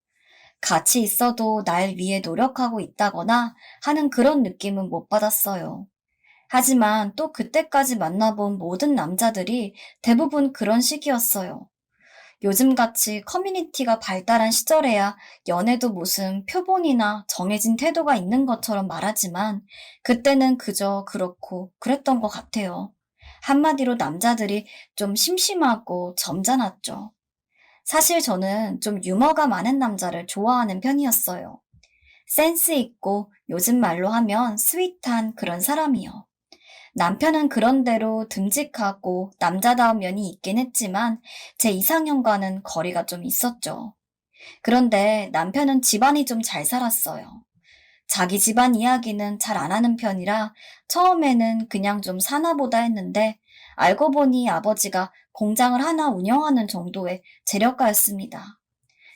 같이 있어도 날 위해 노력하고 있다거나 하는 그런 느낌은 못 받았어요. 하지만 또 그때까지 만나본 모든 남자들이 대부분 그런 식이었어요. 요즘같이 커뮤니티가 발달한 시절에야 연애도 무슨 표본이나 정해진 태도가 있는 것처럼 말하지만 그때는 그저 그렇고 그랬던 것 같아요. 한마디로 남자들이 좀 심심하고 점잖았죠. 사실 저는 좀 유머가 많은 남자를 좋아하는 편이었어요. 센스 있고 요즘 말로 하면 스윗한 그런 사람이요. 남편은 그런대로 듬직하고 남자다운 면이 있긴 했지만 제 이상형과는 거리가 좀 있었죠. 그런데 남편은 집안이 좀 잘 살았어요. 자기 집안 이야기는 잘 안 하는 편이라 처음에는 그냥 좀 사나보다 했는데 알고 보니 아버지가 공장을 하나 운영하는 정도의 재력가였습니다.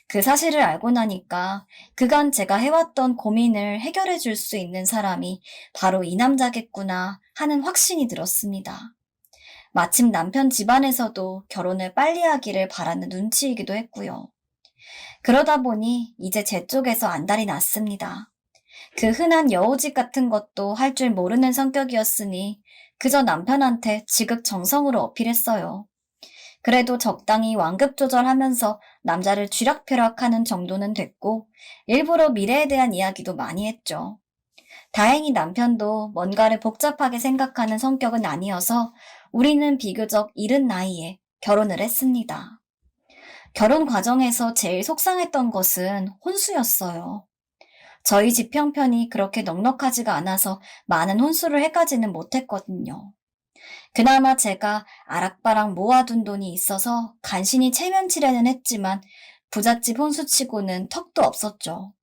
그 사실을 알고 나니까 그간 제가 해왔던 고민을 해결해 줄 수 있는 사람이 바로 이 남자겠구나 하는 확신이 들었습니다. 마침 남편 집안에서도 결혼을 빨리 하기를 바라는 눈치이기도 했고요. 그러다 보니 이제 제 쪽에서 안달이 났습니다. 그 흔한 여우짓 같은 것도 할 줄 모르는 성격이었으니 그저 남편한테 지극정성으로 어필했어요. 그래도 적당히 완급 조절하면서 남자를 쥐락펴락하는 정도는 됐고 일부러 미래에 대한 이야기도 많이 했죠. 다행히 남편도 뭔가를 복잡하게 생각하는 성격은 아니어서 우리는 비교적 이른 나이에 결혼을 했습니다. 결혼 과정에서 제일 속상했던 것은 혼수였어요. 저희 집 형편이 그렇게 넉넉하지가 않아서 많은 혼수를 해가지는 못했거든요. 그나마 제가 아락바락 모아둔 돈이 있어서 간신히 체면치레는 했지만 부잣집 혼수치고는 턱도 없었죠.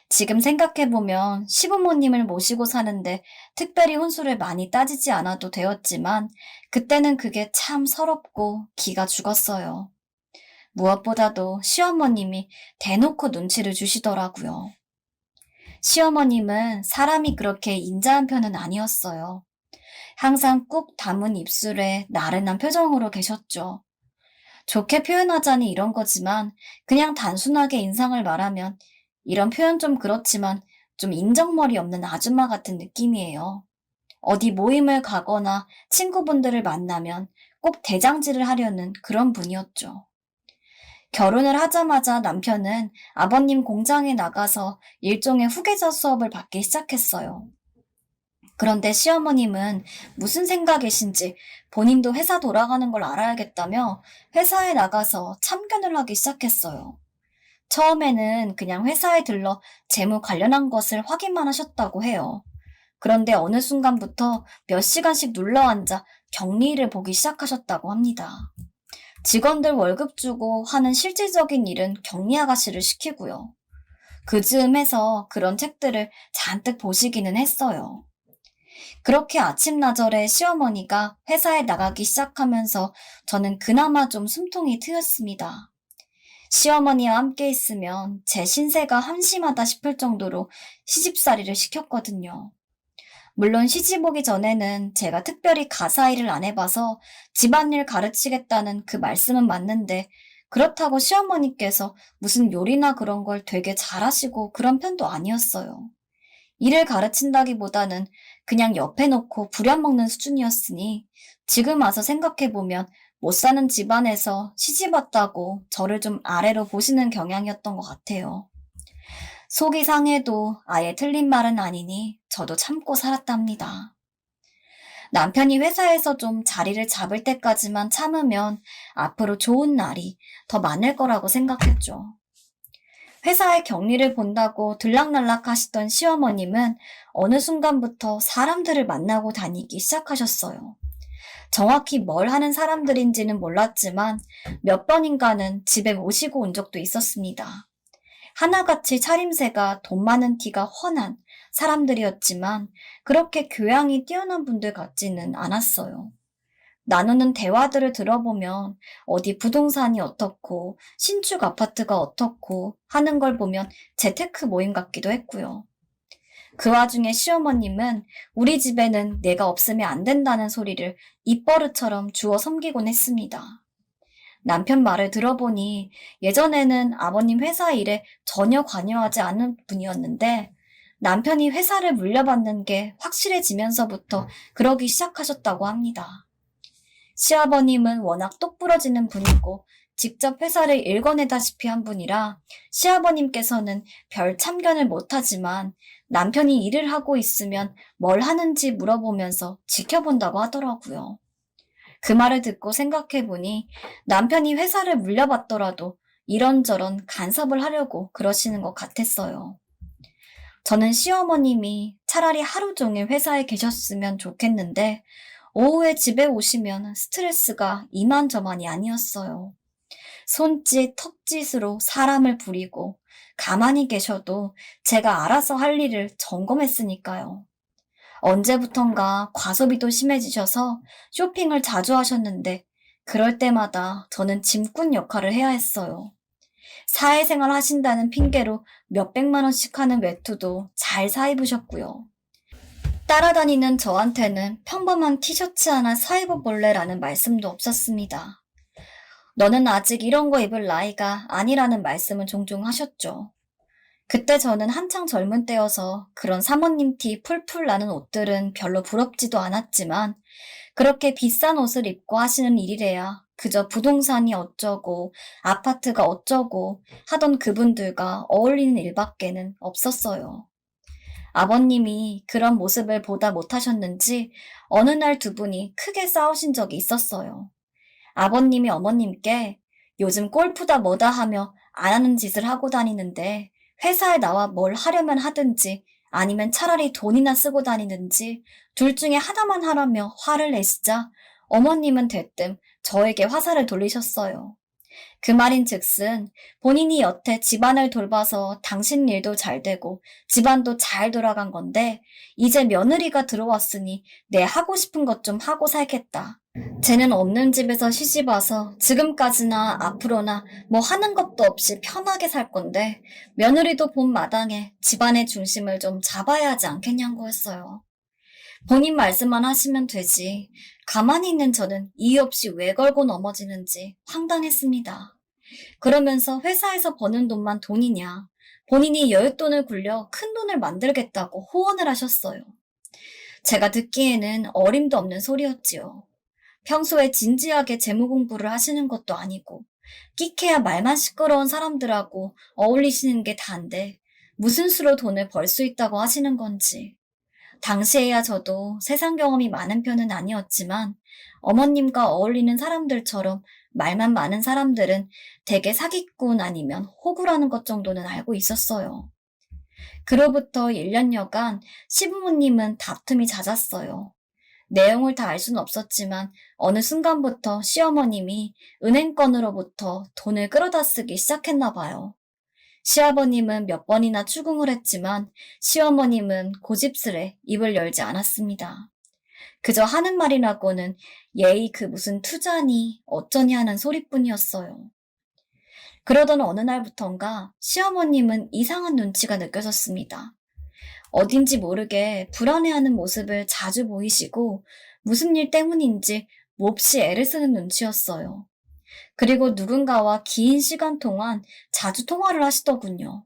지금 생각해보면 시부모님을 모시고 사는데 특별히 혼수를 많이 따지지 않아도 되었지만 그때는 그게 참 서럽고 기가 죽었어요. 무엇보다도 시어머님이 대놓고 눈치를 주시더라고요. 시어머님은 사람이 그렇게 인자한 편은 아니었어요. 항상 꾹 담은 입술에 나른한 표정으로 계셨죠. 좋게 표현하자니 이런 거지만 그냥 단순하게 인상을 말하면 이런 표현 좀 그렇지만 좀 인정머리 없는 아줌마 같은 느낌이에요. 어디 모임을 가거나 친구분들을 만나면 꼭 대장질을 하려는 그런 분이었죠. 결혼을 하자마자 남편은 아버님 공장에 나가서 일종의 후계자 수업을 받기 시작했어요. 그런데 시어머님은 무슨 생각이신지 본인도 회사 돌아가는 걸 알아야겠다며 회사에 나가서 참견을 하기 시작했어요. 처음에는 그냥 회사에 들러 재무 관련한 것을 확인만 하셨다고 해요. 그런데 어느 순간부터 몇 시간씩 눌러앉아 격리를 보기 시작하셨다고 합니다. 직원들 월급 주고 하는 실질적인 일은 격리 아가씨를 시키고요. 그 즈음에서 그런 책들을 잔뜩 보시기는 했어요. 그렇게 아침나절에 시어머니가 회사에 나가기 시작하면서 저는 그나마 좀 숨통이 트였습니다. 시어머니와 함께 있으면 제 신세가 한심하다 싶을 정도로 시집살이를 시켰거든요. 물론 시집 오기 전에는 제가 특별히 가사 일을 안 해봐서 집안일 가르치겠다는 그 말씀은 맞는데 그렇다고 시어머니께서 무슨 요리나 그런 걸 되게 잘하시고 그런 편도 아니었어요. 일을 가르친다기보다는 그냥 옆에 놓고 부려먹는 수준이었으니 지금 와서 생각해보면 못 사는 집안에서 시집 왔다고 저를 좀 아래로 보시는 경향이었던 것 같아요. 속이 상해도 아예 틀린 말은 아니니 저도 참고 살았답니다. 남편이 회사에서 좀 자리를 잡을 때까지만 참으면 앞으로 좋은 날이 더 많을 거라고 생각했죠. 회사의 격리를 본다고 들락날락 하시던 시어머님은 어느 순간부터 사람들을 만나고 다니기 시작하셨어요. 정확히 뭘 하는 사람들인지는 몰랐지만 몇 번인가는 집에 모시고 온 적도 있었습니다. 하나같이 차림새가 돈 많은 티가 훤한 사람들이었지만 그렇게 교양이 뛰어난 분들 같지는 않았어요. 나누는 대화들을 들어보면 어디 부동산이 어떻고 신축 아파트가 어떻고 하는 걸 보면 재테크 모임 같기도 했고요. 그 와중에 시어머님은 우리 집에는 내가 없으면 안 된다는 소리를 입버릇처럼 주워 섬기곤 했습니다. 남편 말을 들어보니 예전에는 아버님 회사 일에 전혀 관여하지 않은 분이었는데 남편이 회사를 물려받는 게 확실해지면서부터 그러기 시작하셨다고 합니다. 시아버님은 워낙 똑부러지는 분이고 직접 회사를 읽어내다시피 한 분이라 시아버님께서는 별 참견을 못하지만 남편이 일을 하고 있으면 뭘 하는지 물어보면서 지켜본다고 하더라고요. 그 말을 듣고 생각해보니 남편이 회사를 물려받더라도 이런저런 간섭을 하려고 그러시는 것 같았어요. 저는 시어머님이 차라리 하루 종일 회사에 계셨으면 좋겠는데 오후에 집에 오시면 스트레스가 이만저만이 아니었어요. 손짓, 턱짓으로 사람을 부리고 가만히 계셔도 제가 알아서 할 일을 점검했으니까요. 언제부턴가 과소비도 심해지셔서 쇼핑을 자주 하셨는데 그럴 때마다 저는 짐꾼 역할을 해야 했어요. 사회생활 하신다는 핑계로 몇백만 원씩 하는 외투도 잘 사입으셨고요. 따라다니는 저한테는 평범한 티셔츠 하나 사입어볼래라는 말씀도 없었습니다. 너는 아직 이런 거 입을 나이가 아니라는 말씀은 종종 하셨죠. 그때 저는 한창 젊은 때여서 그런 사모님 티 풀풀 나는 옷들은 별로 부럽지도 않았지만 그렇게 비싼 옷을 입고 하시는 일이래야 그저 부동산이 어쩌고 아파트가 어쩌고 하던 그분들과 어울리는 일밖에는 없었어요. 아버님이 그런 모습을 보다 못하셨는지 어느 날 두 분이 크게 싸우신 적이 있었어요. 아버님이 어머님께 요즘 골프다 뭐다 하며 안 하는 짓을 하고 다니는데 회사에 나와 뭘 하려면 하든지 아니면 차라리 돈이나 쓰고 다니든지 둘 중에 하나만 하라며 화를 내시자 어머님은 대뜸 저에게 화살을 돌리셨어요. 그 말인즉슨 본인이 여태 집안을 돌봐서 당신 일도 잘 되고 집안도 잘 돌아간 건데 이제 며느리가 들어왔으니 내 하고 싶은 것 좀 하고 살겠다. 쟤는 없는 집에서 시집와서 지금까지나 앞으로나 뭐 하는 것도 없이 편하게 살 건데 며느리도 본 마당에 집안의 중심을 좀 잡아야 하지 않겠냐고 했어요. 본인 말씀만 하시면 되지. 가만히 있는 저는 이유 없이 왜 걸고 넘어지는지 황당했습니다. 그러면서 회사에서 버는 돈만 돈이냐. 본인이 여윳돈을 굴려 큰 돈을 만들겠다고 호언을 하셨어요. 제가 듣기에는 어림도 없는 소리였지요. 평소에 진지하게 재무 공부를 하시는 것도 아니고 끼케야 말만 시끄러운 사람들하고 어울리시는 게 다인데 무슨 수로 돈을 벌 수 있다고 하시는 건지. 당시에야 저도 세상 경험이 많은 편은 아니었지만 어머님과 어울리는 사람들처럼 말만 많은 사람들은 대개 사기꾼 아니면 호구라는 것 정도는 알고 있었어요. 그로부터 1년여간 시부모님은 다툼이 잦았어요. 내용을 다 알 수는 없었지만 어느 순간부터 시어머님이 은행권으로부터 돈을 끌어다 쓰기 시작했나 봐요. 시아버님은 몇 번이나 추궁을 했지만 시어머님은 고집스레 입을 열지 않았습니다. 그저 하는 말이라고는 예의 그 무슨 투자니 어쩌니 하는 소리뿐이었어요. 그러던 어느 날부턴가 시어머님은 이상한 눈치가 느껴졌습니다. 어딘지 모르게 불안해하는 모습을 자주 보이시고 무슨 일 때문인지 몹시 애를 쓰는 눈치였어요. 그리고 누군가와 긴 시간 동안 자주 통화를 하시더군요.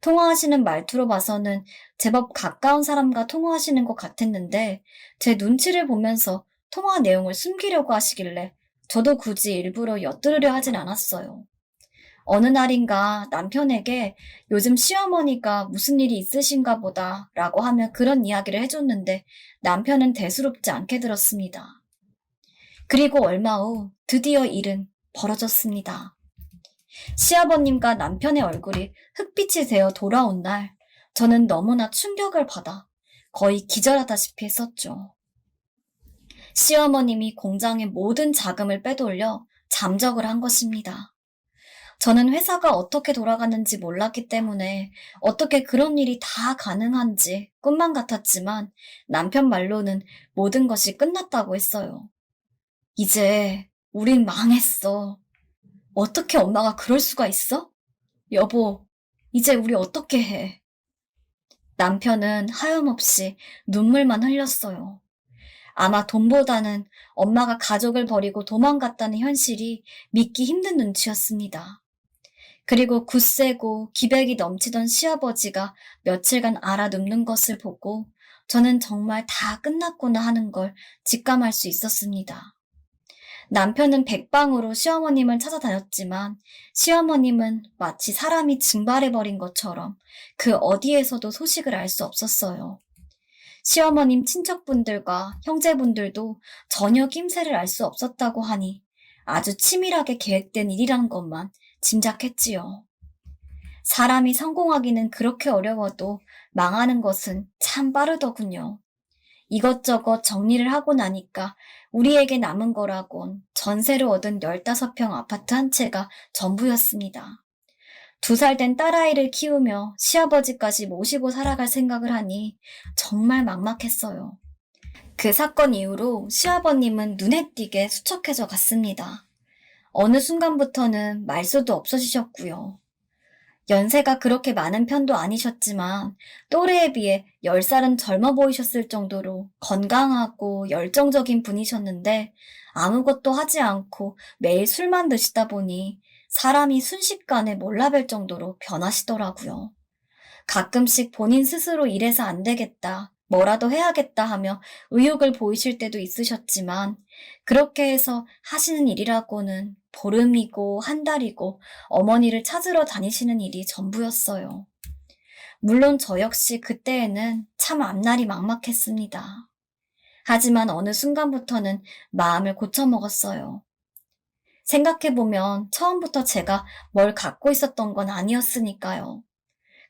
통화하시는 말투로 봐서는 제법 가까운 사람과 통화하시는 것 같았는데 제 눈치를 보면서 통화 내용을 숨기려고 하시길래 저도 굳이 일부러 엿들으려 하진 않았어요. 어느 날인가 남편에게 요즘 시어머니가 무슨 일이 있으신가 보다 라고 하며 그런 이야기를 해줬는데 남편은 대수롭지 않게 들었습니다. 그리고 얼마 후 드디어 일은 벌어졌습니다. 시아버님과 남편의 얼굴이 흑빛이 되어 돌아온 날 저는 너무나 충격을 받아 거의 기절하다시피 했었죠. 시어머님이 공장의 모든 자금을 빼돌려 잠적을 한 것입니다. 저는 회사가 어떻게 돌아가는지 몰랐기 때문에 어떻게 그런 일이 다 가능한지 꿈만 같았지만 남편 말로는 모든 것이 끝났다고 했어요. 이제 우린 망했어. 어떻게 엄마가 그럴 수가 있어? 여보, 이제 우리 어떻게 해? 남편은 하염없이 눈물만 흘렸어요. 아마 돈보다는 엄마가 가족을 버리고 도망갔다는 현실이 믿기 힘든 눈치였습니다. 그리고 굳세고 기백이 넘치던 시아버지가 며칠간 알아눕는 것을 보고 저는 정말 다 끝났구나 하는 걸 직감할 수 있었습니다. 남편은 백방으로 시어머님을 찾아다녔지만 시어머님은 마치 사람이 증발해버린 것처럼 그 어디에서도 소식을 알 수 없었어요. 시어머님 친척분들과 형제분들도 전혀 낌새를 알 수 없었다고 하니 아주 치밀하게 계획된 일이란 것만 짐작했지요. 사람이 성공하기는 그렇게 어려워도 망하는 것은 참 빠르더군요. 이것저것 정리를 하고 나니까 우리에게 남은 거라곤 전세로 얻은 15평 아파트 한 채가 전부였습니다. 2살 된 딸아이를 키우며 시아버지까지 모시고 살아갈 생각을 하니 정말 막막했어요. 그 사건 이후로 시아버님은 눈에 띄게 수척해져 갔습니다. 어느 순간부터는 말수도 없어지셨고요. 연세가 그렇게 많은 편도 아니셨지만 또래에 비해 10살은 젊어 보이셨을 정도로 건강하고 열정적인 분이셨는데 아무것도 하지 않고 매일 술만 드시다 보니 사람이 순식간에 몰라뵐 정도로 변하시더라고요. 가끔씩 본인 스스로 이래서 안 되겠다, 뭐라도 해야겠다 하며 의욕을 보이실 때도 있으셨지만 그렇게 해서 하시는 일이라고는 보름이고 한 달이고 어머니를 찾으러 다니시는 일이 전부였어요. 물론 저 역시 그때에는 참 앞날이 막막했습니다. 하지만 어느 순간부터는 마음을 고쳐먹었어요. 생각해보면 처음부터 제가 뭘 갖고 있었던 건 아니었으니까요.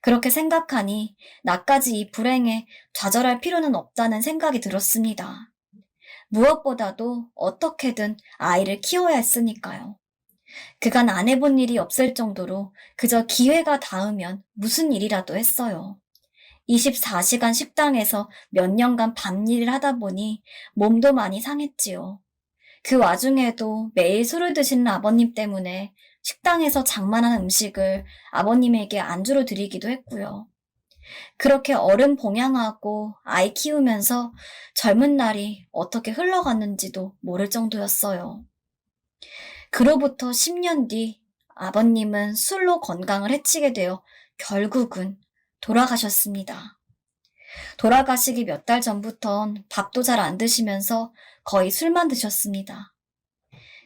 그렇게 생각하니 나까지 이 불행에 좌절할 필요는 없다는 생각이 들었습니다. 무엇보다도 어떻게든 아이를 키워야 했으니까요. 그간 안 해본 일이 없을 정도로 그저 기회가 닿으면 무슨 일이라도 했어요. 24시간 식당에서 몇 년간 밤일을 하다 보니 몸도 많이 상했지요. 그 와중에도 매일 술을 드시는 아버님 때문에 식당에서 장만한 음식을 아버님에게 안주로 드리기도 했고요. 그렇게 어른 봉양하고 아이 키우면서 젊은 날이 어떻게 흘러갔는지도 모를 정도였어요. 그로부터 10년 뒤 아버님은 술로 건강을 해치게 되어 결국은 돌아가셨습니다. 돌아가시기 몇 달 전부턴 밥도 잘 안 드시면서 거의 술만 드셨습니다.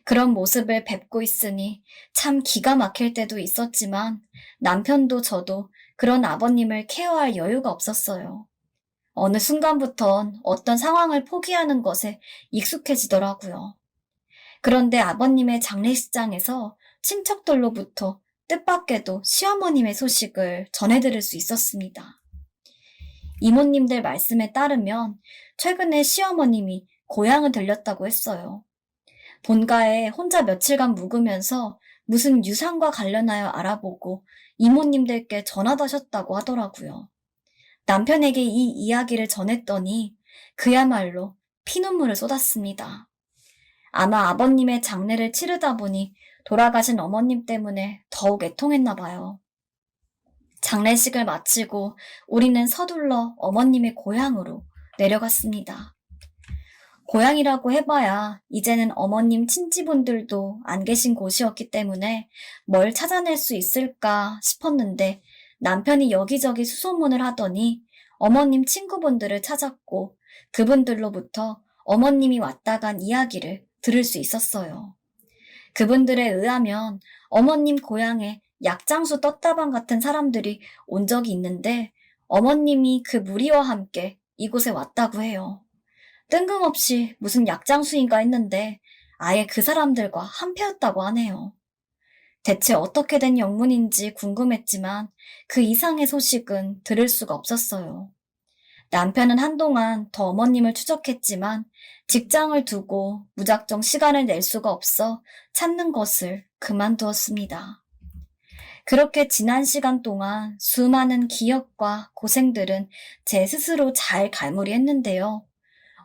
그런 모습을 뵙고 있으니 참 기가 막힐 때도 있었지만 남편도 저도 그런 아버님을 케어할 여유가 없었어요. 어느 순간부턴 어떤 상황을 포기하는 것에 익숙해지더라고요. 그런데 아버님의 장례식장에서 친척들로부터 뜻밖에도 시어머님의 소식을 전해들을 수 있었습니다. 이모님들 말씀에 따르면 최근에 시어머님이 고향을 들렸다고 했어요. 본가에 혼자 며칠간 묵으면서 무슨 유산과 관련하여 알아보고 이모님들께 전화하셨다고 하더라고요. 남편에게 이 이야기를 전했더니 그야말로 피눈물을 쏟았습니다. 아마 아버님의 장례를 치르다 보니 돌아가신 어머님 때문에 더욱 애통했나 봐요. 장례식을 마치고 우리는 서둘러 어머님의 고향으로 내려갔습니다. 고향이라고 해봐야 이제는 어머님 친지분들도 안 계신 곳이었기 때문에 뭘 찾아낼 수 있을까 싶었는데 남편이 여기저기 수소문을 하더니 어머님 친구분들을 찾았고 그분들로부터 어머님이 왔다 간 이야기를 들을 수 있었어요. 그분들에 의하면 어머님 고향에 약장수 떴다방 같은 사람들이 온 적이 있는데 어머님이 그 무리와 함께 이곳에 왔다고 해요. 뜬금없이 무슨 약장수인가 했는데 아예 그 사람들과 한패였다고 하네요. 대체 어떻게 된 영문인지 궁금했지만 그 이상의 소식은 들을 수가 없었어요. 남편은 한동안 더 어머님을 추적했지만 직장을 두고 무작정 시간을 낼 수가 없어 찾는 것을 그만두었습니다. 그렇게 지난 시간 동안 수많은 기억과 고생들은 제 스스로 잘 갈무리했는데요.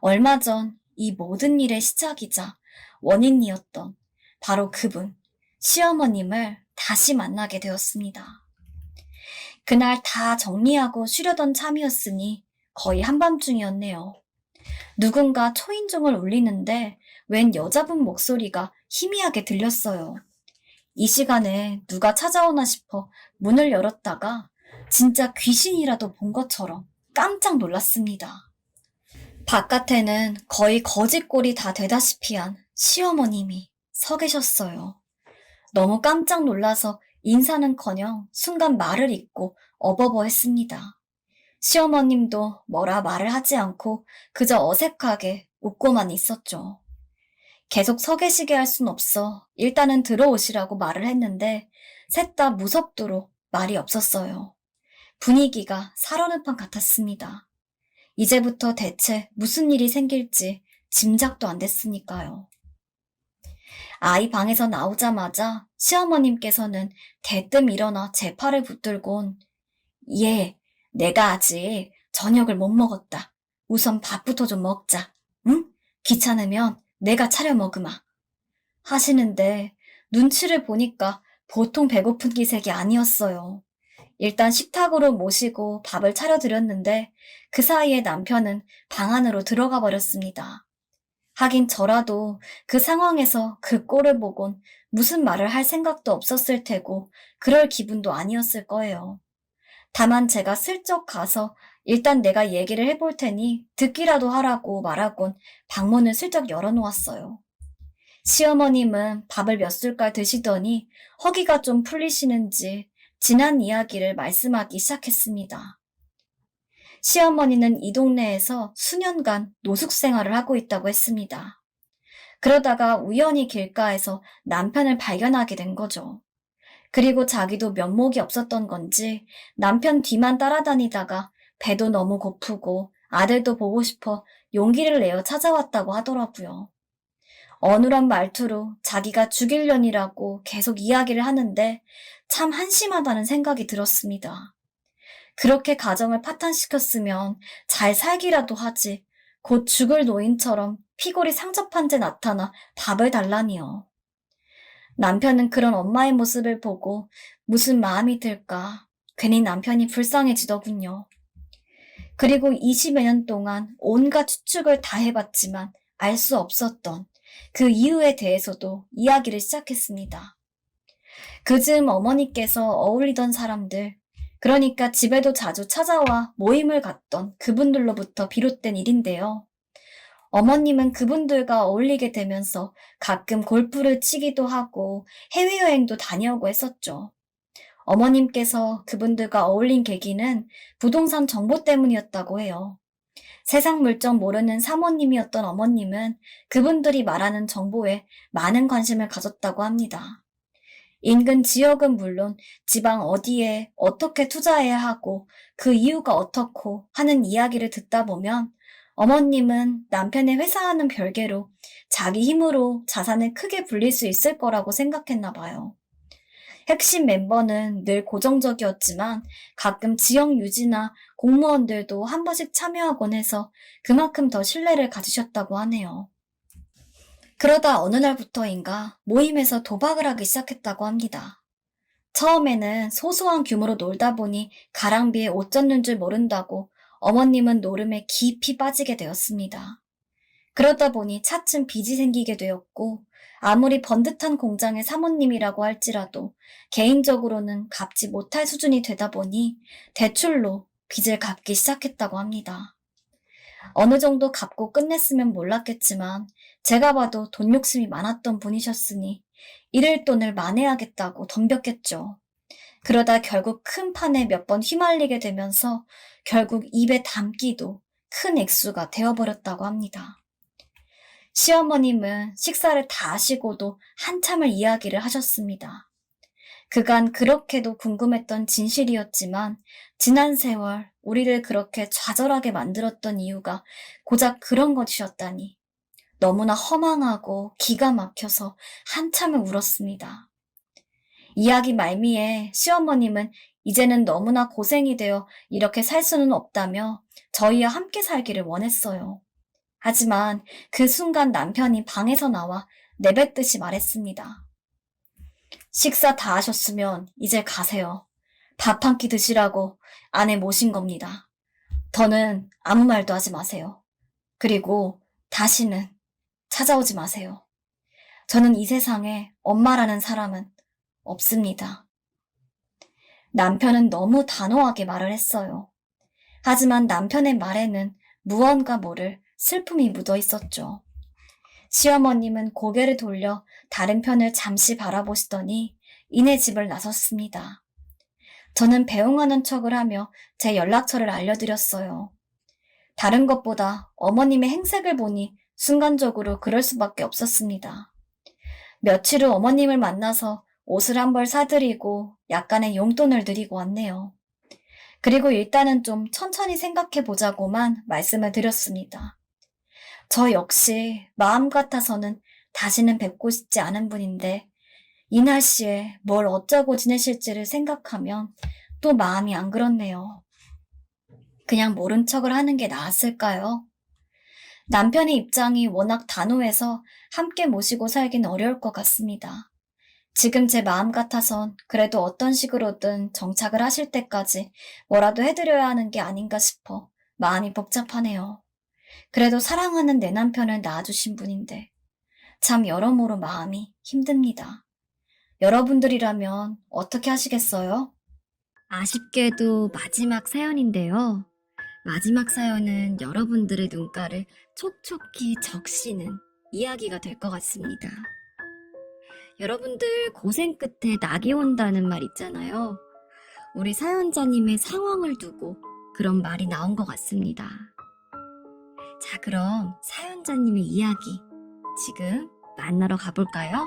얼마 전 이 모든 일의 시작이자 원인이었던 바로 그분, 시어머님을 다시 만나게 되었습니다. 그날 다 정리하고 쉬려던 참이었으니 거의 한밤중이었네요. 누군가 초인종을 울리는데 웬 여자분 목소리가 희미하게 들렸어요. 이 시간에 누가 찾아오나 싶어 문을 열었다가 진짜 귀신이라도 본 것처럼 깜짝 놀랐습니다. 바깥에는 거의 거짓골이 다 되다시피 한 시어머님이 서 계셨어요. 너무 깜짝 놀라서 인사는커녕 순간 말을 잇고 어버버했습니다. 시어머님도 뭐라 말을 하지 않고 그저 어색하게 웃고만 있었죠. 계속 서 계시게 할 순 없어 일단은 들어오시라고 말을 했는데 셋 다 무섭도록 말이 없었어요. 분위기가 살얼음판 같았습니다. 이제부터 대체 무슨 일이 생길지 짐작도 안 됐으니까요. 아이 방에서 나오자마자 시어머님께서는 대뜸 일어나 제 팔을 붙들곤 예, 내가 아직 저녁을 못 먹었다. 우선 밥부터 좀 먹자. 응? 귀찮으면 내가 차려 먹으마. 하시는데 눈치를 보니까 보통 배고픈 기색이 아니었어요. 일단 식탁으로 모시고 밥을 차려드렸는데 그 사이에 남편은 방 안으로 들어가 버렸습니다. 하긴 저라도 그 상황에서 그 꼴을 보곤 무슨 말을 할 생각도 없었을 테고 그럴 기분도 아니었을 거예요. 다만 제가 슬쩍 가서 일단 내가 얘기를 해볼 테니 듣기라도 하라고 말하곤 방문을 슬쩍 열어놓았어요. 시어머님은 밥을 몇 술깔 드시더니 허기가 좀 풀리시는지 지난 이야기를 말씀하기 시작했습니다. 시어머니는 이 동네에서 수년간 노숙 생활을 하고 있다고 했습니다. 그러다가 우연히 길가에서 남편을 발견하게 된 거죠. 그리고 자기도 면목이 없었던 건지 남편 뒤만 따라다니다가 배도 너무 고프고 아들도 보고 싶어 용기를 내어 찾아왔다고 하더라고요. 어눌한 말투로 자기가 죽일년이라고 계속 이야기를 하는데 참 한심하다는 생각이 들었습니다. 그렇게 가정을 파탄시켰으면 잘 살기라도 하지 곧 죽을 노인처럼 피골이 상접한 채 나타나 밥을 달라니요. 남편은 그런 엄마의 모습을 보고 무슨 마음이 들까 괜히 남편이 불쌍해지더군요. 그리고 20여 년 동안 온갖 추측을 다 해봤지만 알 수 없었던 그 이유에 대해서도 이야기를 시작했습니다. 그즈음 어머니께서 어울리던 사람들, 그러니까 집에도 자주 찾아와 모임을 갖던 그분들로부터 비롯된 일인데요. 어머님은 그분들과 어울리게 되면서 가끔 골프를 치기도 하고 해외여행도 다녀오고 했었죠. 어머님께서 그분들과 어울린 계기는 부동산 정보 때문이었다고 해요. 세상 물정 모르는 사모님이었던 어머님은 그분들이 말하는 정보에 많은 관심을 가졌다고 합니다. 인근 지역은 물론 지방 어디에 어떻게 투자해야 하고 그 이유가 어떻고 하는 이야기를 듣다 보면 어머님은 남편의 회사와는 별개로 자기 힘으로 자산을 크게 불릴 수 있을 거라고 생각했나 봐요. 핵심 멤버는 늘 고정적이었지만 가끔 지역 유지나 공무원들도 한 번씩 참여하곤 해서 그만큼 더 신뢰를 가지셨다고 하네요. 그러다 어느 날부터인가 모임에서 도박을 하기 시작했다고 합니다. 처음에는 소소한 규모로 놀다 보니 가랑비에 옷 젖는 줄 모른다고 어머님은 노름에 깊이 빠지게 되었습니다. 그러다 보니 차츰 빚이 생기게 되었고 아무리 번듯한 공장의 사모님이라고 할지라도 개인적으로는 갚지 못할 수준이 되다 보니 대출로 빚을 갚기 시작했다고 합니다. 어느 정도 갚고 끝냈으면 몰랐겠지만 제가 봐도 돈 욕심이 많았던 분이셨으니 잃을 돈을 만회하겠다고 덤볐겠죠. 그러다 결국 큰 판에 몇 번 휘말리게 되면서 결국 입에 담기도 큰 액수가 되어버렸다고 합니다. 시어머님은 식사를 다 하시고도 한참을 이야기를 하셨습니다. 그간 그렇게도 궁금했던 진실이었지만 지난 세월 우리를 그렇게 좌절하게 만들었던 이유가 고작 그런 것이었다니 너무나 허망하고 기가 막혀서 한참을 울었습니다. 이야기 말미에 시어머님은 이제는 너무나 고생이 되어 이렇게 살 수는 없다며 저희와 함께 살기를 원했어요. 하지만 그 순간 남편이 방에서 나와 내뱉듯이 말했습니다. 식사 다 하셨으면 이제 가세요. 밥 한 끼 드시라고 아내 모신 겁니다. 더는 아무 말도 하지 마세요. 그리고 다시는 찾아오지 마세요. 저는 이 세상에 엄마라는 사람은 없습니다. 남편은 너무 단호하게 말을 했어요. 하지만 남편의 말에는 무언가 모를 슬픔이 묻어 있었죠. 시어머님은 고개를 돌려 다른 편을 잠시 바라보시더니 이내 집을 나섰습니다. 저는 배웅하는 척을 하며 제 연락처를 알려드렸어요. 다른 것보다 어머님의 행색을 보니 순간적으로 그럴 수밖에 없었습니다. 며칠 후 어머님을 만나서 옷을 한 벌 사드리고 약간의 용돈을 드리고 왔네요. 그리고 일단은 좀 천천히 생각해 보자고만 말씀을 드렸습니다. 저 역시 마음 같아서는 다시는 뵙고 싶지 않은 분인데 이 날씨에 뭘 어쩌고 지내실지를 생각하면 또 마음이 안 그렇네요. 그냥 모른 척을 하는 게 나았을까요? 남편의 입장이 워낙 단호해서 함께 모시고 살긴 어려울 것 같습니다. 지금 제 마음 같아선 그래도 어떤 식으로든 정착을 하실 때까지 뭐라도 해드려야 하는 게 아닌가 싶어 마음이 복잡하네요. 그래도 사랑하는 내 남편을 낳아주신 분인데 참 여러모로 마음이 힘듭니다. 여러분들이라면 어떻게 하시겠어요? 아쉽게도 마지막 사연인데요. 마지막 사연은 여러분들의 눈가를 촉촉히 적시는 이야기가 될 것 같습니다. 여러분들 고생 끝에 낙이 온다는 말 있잖아요. 우리 사연자님의 상황을 두고 그런 말이 나온 것 같습니다. 자, 그럼 사연자님의 이야기 지금 만나러 가볼까요?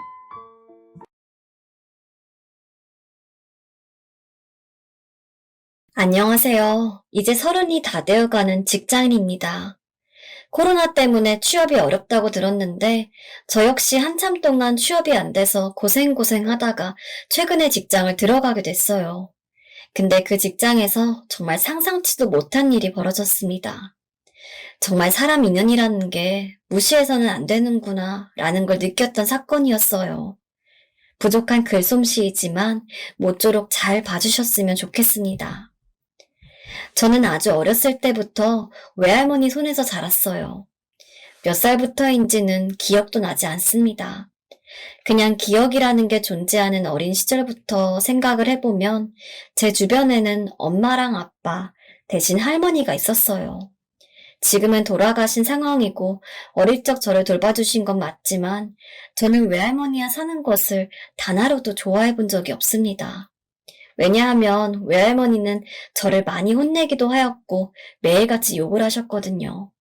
안녕하세요. 이제 30이 다 되어가는 직장인입니다. 코로나 때문에 취업이 어렵다고 들었는데 저 역시 한참 동안 취업이 안 돼서 고생하다가 최근에 직장을 들어가게 됐어요. 근데 그 직장에서 정말 상상치도 못한 일이 벌어졌습니다. 정말 사람 인연이라는 게 무시해서는 안 되는구나 라는 걸 느꼈던 사건이었어요. 부족한 글솜씨이지만 모쪼록 잘 봐주셨으면 좋겠습니다. 저는 아주 어렸을 때부터 외할머니 손에서 자랐어요. 몇 살부터인지는 기억도 나지 않습니다. 그냥 기억이라는 게 존재하는 어린 시절부터 생각을 해보면 제 주변에는 엄마랑 아빠, 대신 할머니가 있었어요. 지금은 돌아가신 상황이고 어릴 적 저를 돌봐주신 건 맞지만 저는 외할머니와 사는 것을 단 하루도 좋아해 본 적이 없습니다. 왜냐하면 외할머니는 저를 많이 혼내기도 하였고 매일같이 욕을 하셨거든요.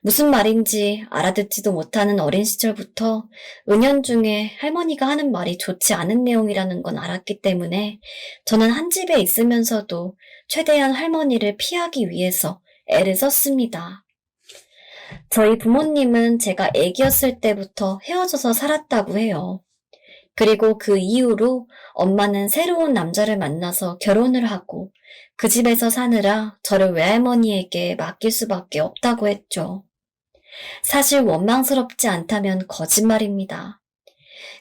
무슨 말인지 알아듣지도 못하는 어린 시절부터 은연중에 할머니가 하는 말이 좋지 않은 내용이라는 건 알았기 때문에 저는 한 집에 있으면서도 최대한 할머니를 피하기 위해서 애를 썼습니다. 저희 부모님은 제가 아기였을 때부터 헤어져서 살았다고 해요. 그리고 그 이후로 엄마는 새로운 남자를 만나서 결혼을 하고 그 집에서 사느라 저를 외할머니에게 맡길 수밖에 없다고 했죠. 사실 원망스럽지 않다면 거짓말입니다.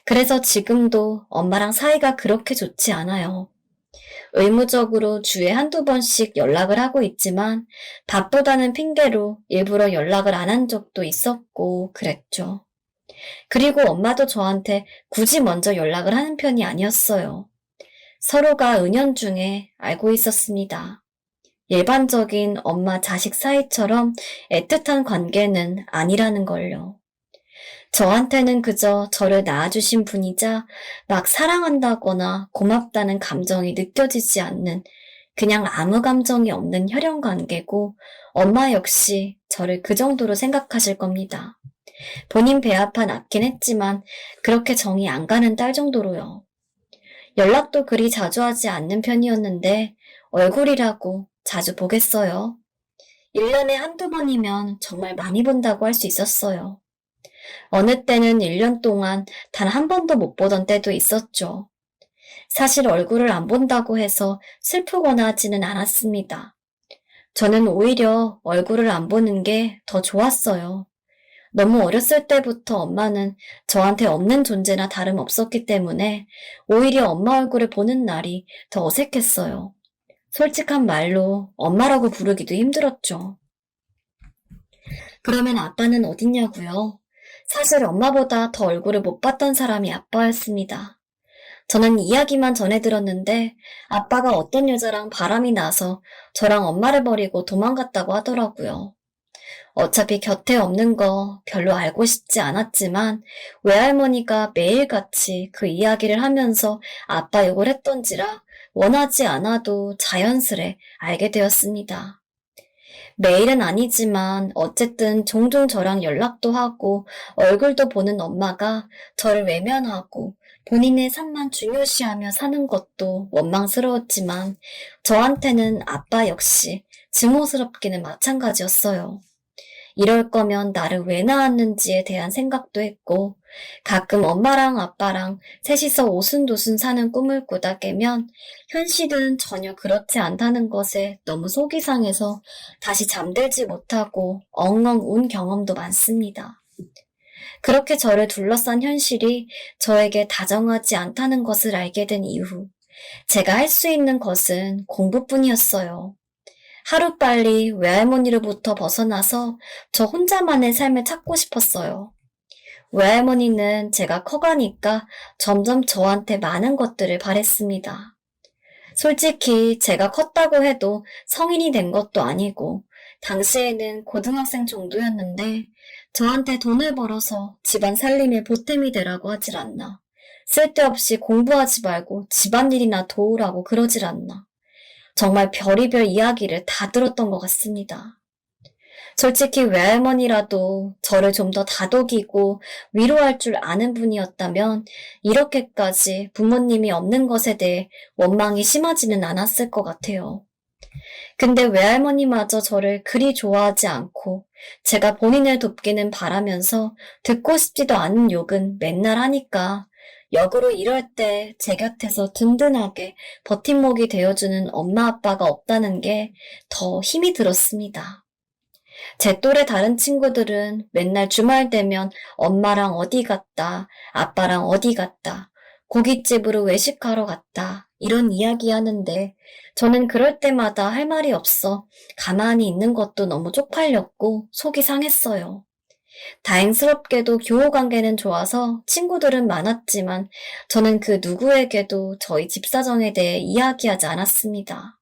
그래서 지금도 엄마랑 사이가 그렇게 좋지 않아요. 의무적으로 주에 한두 번씩 연락을 하고 있지만 바쁘다는 핑계로 일부러 연락을 안 한 적도 있었고 그랬죠. 그리고 엄마도 저한테 굳이 먼저 연락을 하는 편이 아니었어요. 서로가 은연중에 알고 있었습니다. 일반적인 엄마 자식 사이처럼 애틋한 관계는 아니라는 걸요. 저한테는 그저 저를 낳아주신 분이자 막 사랑한다거나 고맙다는 감정이 느껴지지 않는 그냥 아무 감정이 없는 혈연 관계고 엄마 역시 저를 그 정도로 생각하실 겁니다. 본인 배 아파 낳긴 했지만 그렇게 정이 안 가는 딸 정도로요. 연락도 그리 자주 하지 않는 편이었는데 얼굴이라고 자주 보겠어요. 1년에 한두 번이면 정말 많이 본다고 할 수 있었어요. 어느 때는 1년 동안 단 한 번도 못 보던 때도 있었죠. 사실 얼굴을 안 본다고 해서 슬프거나 하지는 않았습니다. 저는 오히려 얼굴을 안 보는 게 더 좋았어요. 너무 어렸을 때부터 엄마는 저한테 없는 존재나 다름없었기 때문에 오히려 엄마 얼굴을 보는 날이 더 어색했어요. 솔직한 말로 엄마라고 부르기도 힘들었죠. 그러면 아빠는 어딨냐고요? 사실 엄마보다 더 얼굴을 못 봤던 사람이 아빠였습니다. 저는 이야기만 전해 들었는데 아빠가 어떤 여자랑 바람이 나서 저랑 엄마를 버리고 도망갔다고 하더라고요. 어차피 곁에 없는 거 별로 알고 싶지 않았지만 외할머니가 매일같이 그 이야기를 하면서 아빠 욕을 했던지라 원하지 않아도 자연스레 알게 되었습니다. 매일은 아니지만 어쨌든 종종 저랑 연락도 하고 얼굴도 보는 엄마가 저를 외면하고 본인의 삶만 중요시하며 사는 것도 원망스러웠지만 저한테는 아빠 역시 증오스럽기는 마찬가지였어요. 이럴 거면 나를 왜 낳았는지에 대한 생각도 했고 가끔 엄마랑 아빠랑 셋이서 오순도순 사는 꿈을 꾸다 깨면 현실은 전혀 그렇지 않다는 것에 너무 속이 상해서 다시 잠들지 못하고 엉엉 운 경험도 많습니다. 그렇게 저를 둘러싼 현실이 저에게 다정하지 않다는 것을 알게 된 이후 제가 할 수 있는 것은 공부뿐이었어요. 하루빨리 외할머니로부터 벗어나서 저 혼자만의 삶을 찾고 싶었어요. 외할머니는 제가 커가니까 점점 저한테 많은 것들을 바랬습니다. 솔직히 제가 컸다고 해도 성인이 된 것도 아니고 당시에는 고등학생 정도였는데 저한테 돈을 벌어서 집안 살림에 보탬이 되라고 하질 않나. 쓸데없이 공부하지 말고 집안일이나 도우라고 그러질 않나. 정말 별의별 이야기를 다 들었던 것 같습니다. 솔직히 외할머니라도 저를 좀 더 다독이고 위로할 줄 아는 분이었다면 이렇게까지 부모님이 없는 것에 대해 원망이 심하지는 않았을 것 같아요. 근데 외할머니마저 저를 그리 좋아하지 않고 제가 본인을 돕기는 바라면서 듣고 싶지도 않은 욕은 맨날 하니까 역으로 이럴 때 제 곁에서 든든하게 버팀목이 되어주는 엄마 아빠가 없다는 게 더 힘이 들었습니다. 제 또래 다른 친구들은 맨날 주말 되면 엄마랑 어디 갔다, 아빠랑 어디 갔다, 고깃집으로 외식하러 갔다, 이런 이야기 하는데 저는 그럴 때마다 할 말이 없어 가만히 있는 것도 너무 쪽팔렸고 속이 상했어요. 다행스럽게도 교우 관계는 좋아서 친구들은 많았지만 저는 그 누구에게도 저희 집 사정에 대해 이야기하지 않았습니다.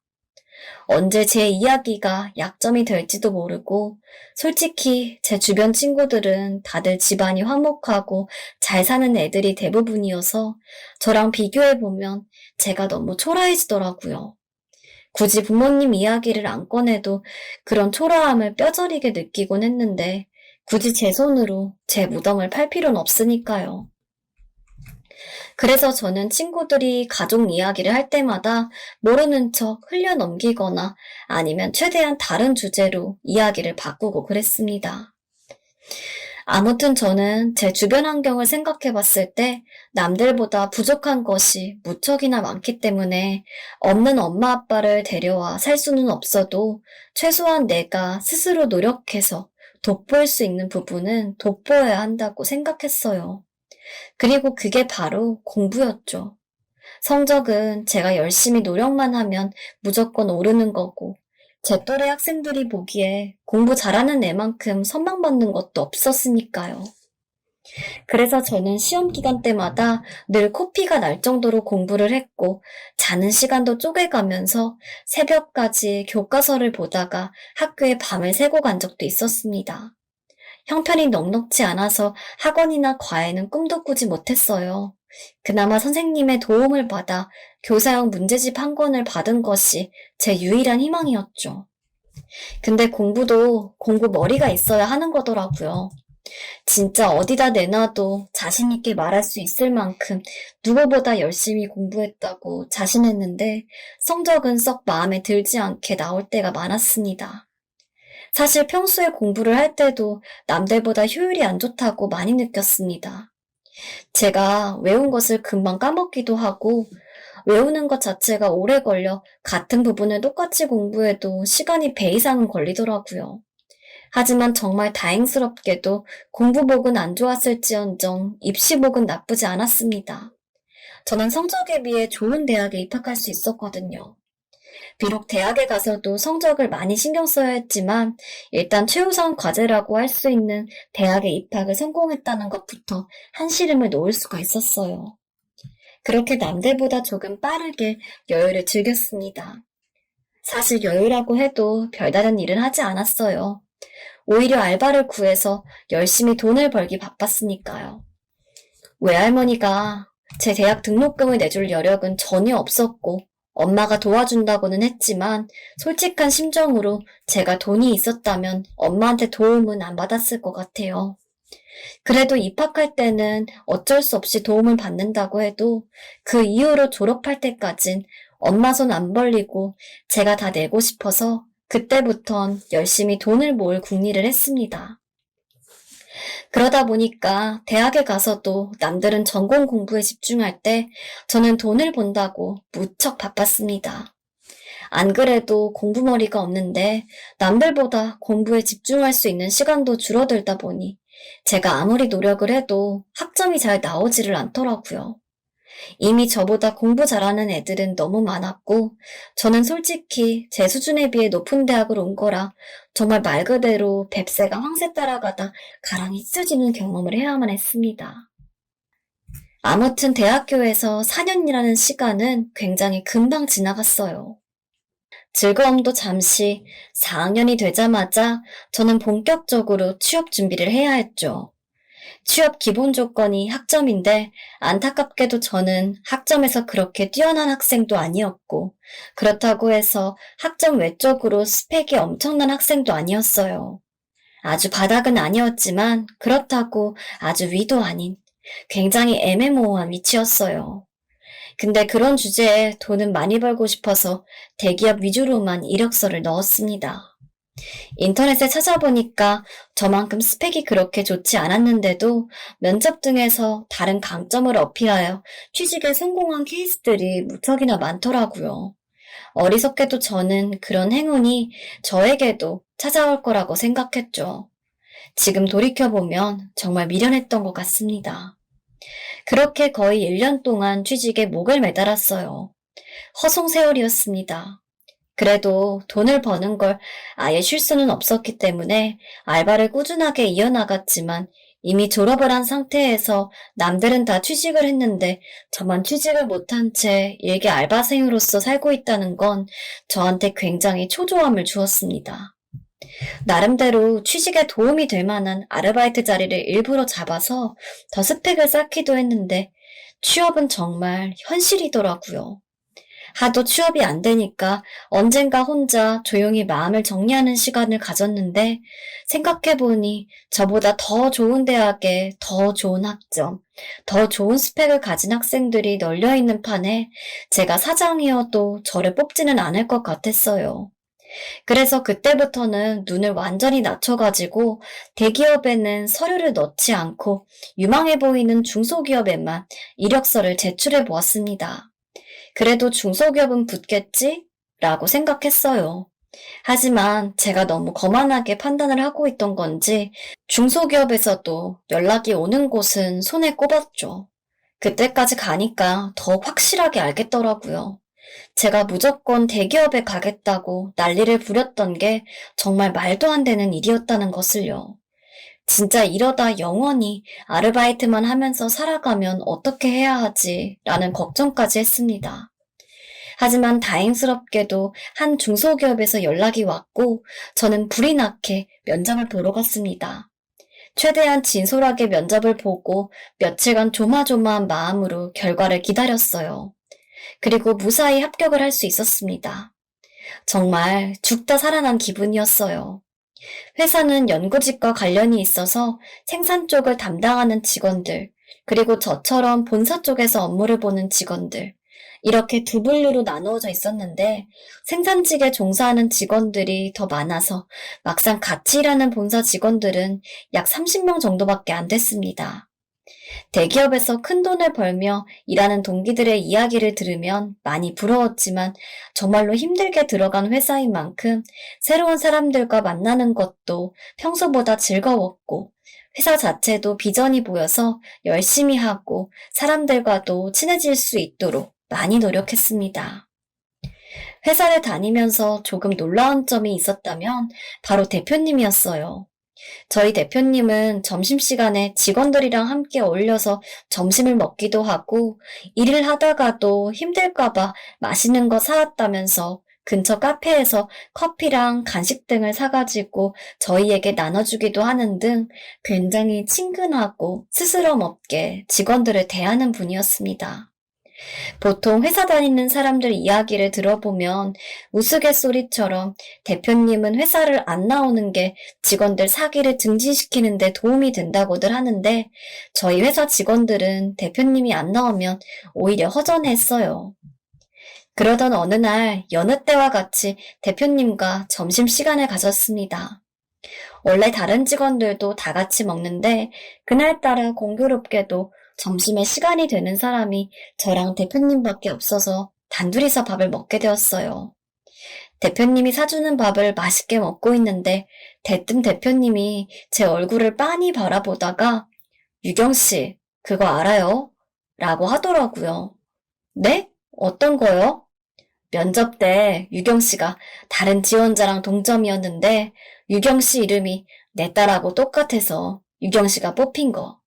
언제 제 이야기가 약점이 될지도 모르고, 솔직히 제 주변 친구들은 다들 집안이 화목하고 잘 사는 애들이 대부분이어서 저랑 비교해보면 제가 너무 초라해지더라고요. 굳이 부모님 이야기를 안 꺼내도 그런 초라함을 뼈저리게 느끼곤 했는데, 굳이 제 손으로 제 무덤을 팔 필요는 없으니까요. 그래서 저는 친구들이 가족 이야기를 할 때마다 모르는 척 흘려넘기거나 아니면 최대한 다른 주제로 이야기를 바꾸고 그랬습니다. 아무튼 저는 제 주변 환경을 생각해 봤을 때 남들보다 부족한 것이 무척이나 많기 때문에 없는 엄마 아빠를 데려와 살 수는 없어도 최소한 내가 스스로 노력해서 돋보일 수 있는 부분은 돋보여야 한다고 생각했어요. 그리고 그게 바로 공부였죠. 성적은 제가 열심히 노력만 하면 무조건 오르는 거고, 제 또래 학생들이 보기에 공부 잘하는 애만큼 선망받는 것도 없었으니까요. 그래서 저는 시험 기간 때마다 늘 코피가 날 정도로 공부를 했고, 자는 시간도 쪼개가면서 새벽까지 교과서를 보다가 학교에 밤을 새고 간 적도 있었습니다. 형편이 넉넉지 않아서 학원이나 과외는 꿈도 꾸지 못했어요. 그나마 선생님의 도움을 받아 교사형 문제집 한 권을 받은 것이 제 유일한 희망이었죠. 근데 공부도 공부 머리가 있어야 하는 거더라고요. 진짜 어디다 내놔도 자신 있게 말할 수 있을 만큼 누구보다 열심히 공부했다고 자신했는데 성적은 썩 마음에 들지 않게 나올 때가 많았습니다. 사실 평소에 공부를 할 때도 남들보다 효율이 안 좋다고 많이 느꼈습니다. 제가 외운 것을 금방 까먹기도 하고 외우는 것 자체가 오래 걸려 같은 부분을 똑같이 공부해도 시간이 배 이상은 걸리더라고요. 하지만 정말 다행스럽게도 공부복은 안 좋았을지언정 입시복은 나쁘지 않았습니다. 저는 성적에 비해 좋은 대학에 입학할 수 있었거든요. 비록 대학에 가서도 성적을 많이 신경 써야 했지만 일단 최우선 과제라고 할 수 있는 대학에 입학을 성공했다는 것부터 한시름을 놓을 수가 있었어요. 그렇게 남들보다 조금 빠르게 여유를 즐겼습니다. 사실 여유라고 해도 별다른 일은 하지 않았어요. 오히려 알바를 구해서 열심히 돈을 벌기 바빴으니까요. 외할머니가 제 대학 등록금을 내줄 여력은 전혀 없었고 엄마가 도와준다고는 했지만 솔직한 심정으로 제가 돈이 있었다면 엄마한테 도움은 안 받았을 것 같아요. 그래도 입학할 때는 어쩔 수 없이 도움을 받는다고 해도 그 이후로 졸업할 때까진 엄마 손 안 벌리고 제가 다 내고 싶어서 그때부턴 열심히 돈을 모을 궁리를 했습니다. 그러다 보니까 대학에 가서도 남들은 전공 공부에 집중할 때 저는 돈을 번다고 무척 바빴습니다. 안 그래도 공부머리가 없는데 남들보다 공부에 집중할 수 있는 시간도 줄어들다 보니 제가 아무리 노력을 해도 학점이 잘 나오지를 않더라고요. 이미 저보다 공부 잘하는 애들은 너무 많았고 저는 솔직히 제 수준에 비해 높은 대학을 온 거라 정말 말 그대로 뱁새가 황새 따라가다 가랑이 찢어지는 경험을 해야만 했습니다. 아무튼 대학교에서 4년이라는 시간은 굉장히 금방 지나갔어요. 즐거움도 잠시 4학년이 되자마자 저는 본격적으로 취업 준비를 해야 했죠. 취업 기본 조건이 학점인데 안타깝게도 저는 학점에서 그렇게 뛰어난 학생도 아니었고 그렇다고 해서 학점 외적으로 스펙이 엄청난 학생도 아니었어요. 아주 바닥은 아니었지만 그렇다고 아주 위도 아닌 굉장히 애매모호한 위치였어요. 근데 그런 주제에 돈은 많이 벌고 싶어서 대기업 위주로만 이력서를 넣었습니다. 인터넷에 찾아보니까 저만큼 스펙이 그렇게 좋지 않았는데도 면접 등에서 다른 강점을 어필하여 취직에 성공한 케이스들이 무척이나 많더라고요. 어리석게도 저는 그런 행운이 저에게도 찾아올 거라고 생각했죠. 지금 돌이켜보면 정말 미련했던 것 같습니다. 그렇게 거의 1년 동안 취직에 목을 매달았어요. 허송세월이었습니다. 그래도 돈을 버는 걸 아예 쉴 수는 없었기 때문에 알바를 꾸준하게 이어나갔지만 이미 졸업을 한 상태에서 남들은 다 취직을 했는데 저만 취직을 못한 채 일개 알바생으로서 살고 있다는 건 저한테 굉장히 초조함을 주었습니다. 나름대로 취직에 도움이 될 만한 아르바이트 자리를 일부러 잡아서 더 스펙을 쌓기도 했는데 취업은 정말 현실이더라고요. 하도 취업이 안 되니까 언젠가 혼자 조용히 마음을 정리하는 시간을 가졌는데 생각해보니 저보다 더 좋은 대학에 더 좋은 학점, 더 좋은 스펙을 가진 학생들이 널려있는 판에 제가 사장이어도 저를 뽑지는 않을 것 같았어요. 그래서 그때부터는 눈을 완전히 낮춰가지고 대기업에는 서류를 넣지 않고 유망해 보이는 중소기업에만 이력서를 제출해 보았습니다. 그래도 중소기업은 붙겠지? 라고 생각했어요. 하지만 제가 너무 거만하게 판단을 하고 있던 건지 중소기업에서도 연락이 오는 곳은 손에 꼽았죠. 그때까지 가니까 더 확실하게 알겠더라고요. 제가 무조건 대기업에 가겠다고 난리를 부렸던 게 정말 말도 안 되는 일이었다는 것을요. 진짜 이러다 영원히 아르바이트만 하면서 살아가면 어떻게 해야 하지? 라는 걱정까지 했습니다. 하지만 다행스럽게도 한 중소기업에서 연락이 왔고 저는 불이 나게 면접을 보러 갔습니다. 최대한 진솔하게 면접을 보고 며칠간 조마조마한 마음으로 결과를 기다렸어요. 그리고 무사히 합격을 할 수 있었습니다. 정말 죽다 살아난 기분이었어요. 회사는 연구직과 관련이 있어서 생산 쪽을 담당하는 직원들, 그리고 저처럼 본사 쪽에서 업무를 보는 직원들, 이렇게 두 분류로 나누어져 있었는데 생산직에 종사하는 직원들이 더 많아서 막상 같이 일하는 본사 직원들은 약 30명 정도밖에 안 됐습니다. 대기업에서 큰 돈을 벌며 일하는 동기들의 이야기를 들으면 많이 부러웠지만 정말로 힘들게 들어간 회사인 만큼 새로운 사람들과 만나는 것도 평소보다 즐거웠고 회사 자체도 비전이 보여서 열심히 하고 사람들과도 친해질 수 있도록 많이 노력했습니다. 회사를 다니면서 조금 놀라운 점이 있었다면 바로 대표님이었어요. 저희 대표님은 점심시간에 직원들이랑 함께 어울려서 점심을 먹기도 하고 일을 하다가도 힘들까봐 맛있는 거 사왔다면서 근처 카페에서 커피랑 간식 등을 사가지고 저희에게 나눠주기도 하는 등 굉장히 친근하고 스스럼 없게 직원들을 대하는 분이었습니다. 보통 회사 다니는 사람들 이야기를 들어보면 우스갯소리처럼 대표님은 회사를 안 나오는 게 직원들 사기를 증진시키는 데 도움이 된다고들 하는데 저희 회사 직원들은 대표님이 안 나오면 오히려 허전했어요. 그러던 어느 날 여느 때와 같이 대표님과 점심시간을 가졌습니다. 원래 다른 직원들도 다 같이 먹는데 그날따라 공교롭게도 점심에 시간이 되는 사람이 저랑 대표님밖에 없어서 단둘이서 밥을 먹게 되었어요. 대표님이 사주는 밥을 맛있게 먹고 있는데 대뜸 대표님이 제 얼굴을 빤히 바라보다가 유경씨, 그거 알아요? 라고 하더라고요. 네? 어떤 거요? 면접 때 유경씨가 다른 지원자랑 동점이었는데 유경씨 이름이 내 딸하고 똑같아서 유경씨가 뽑힌 거.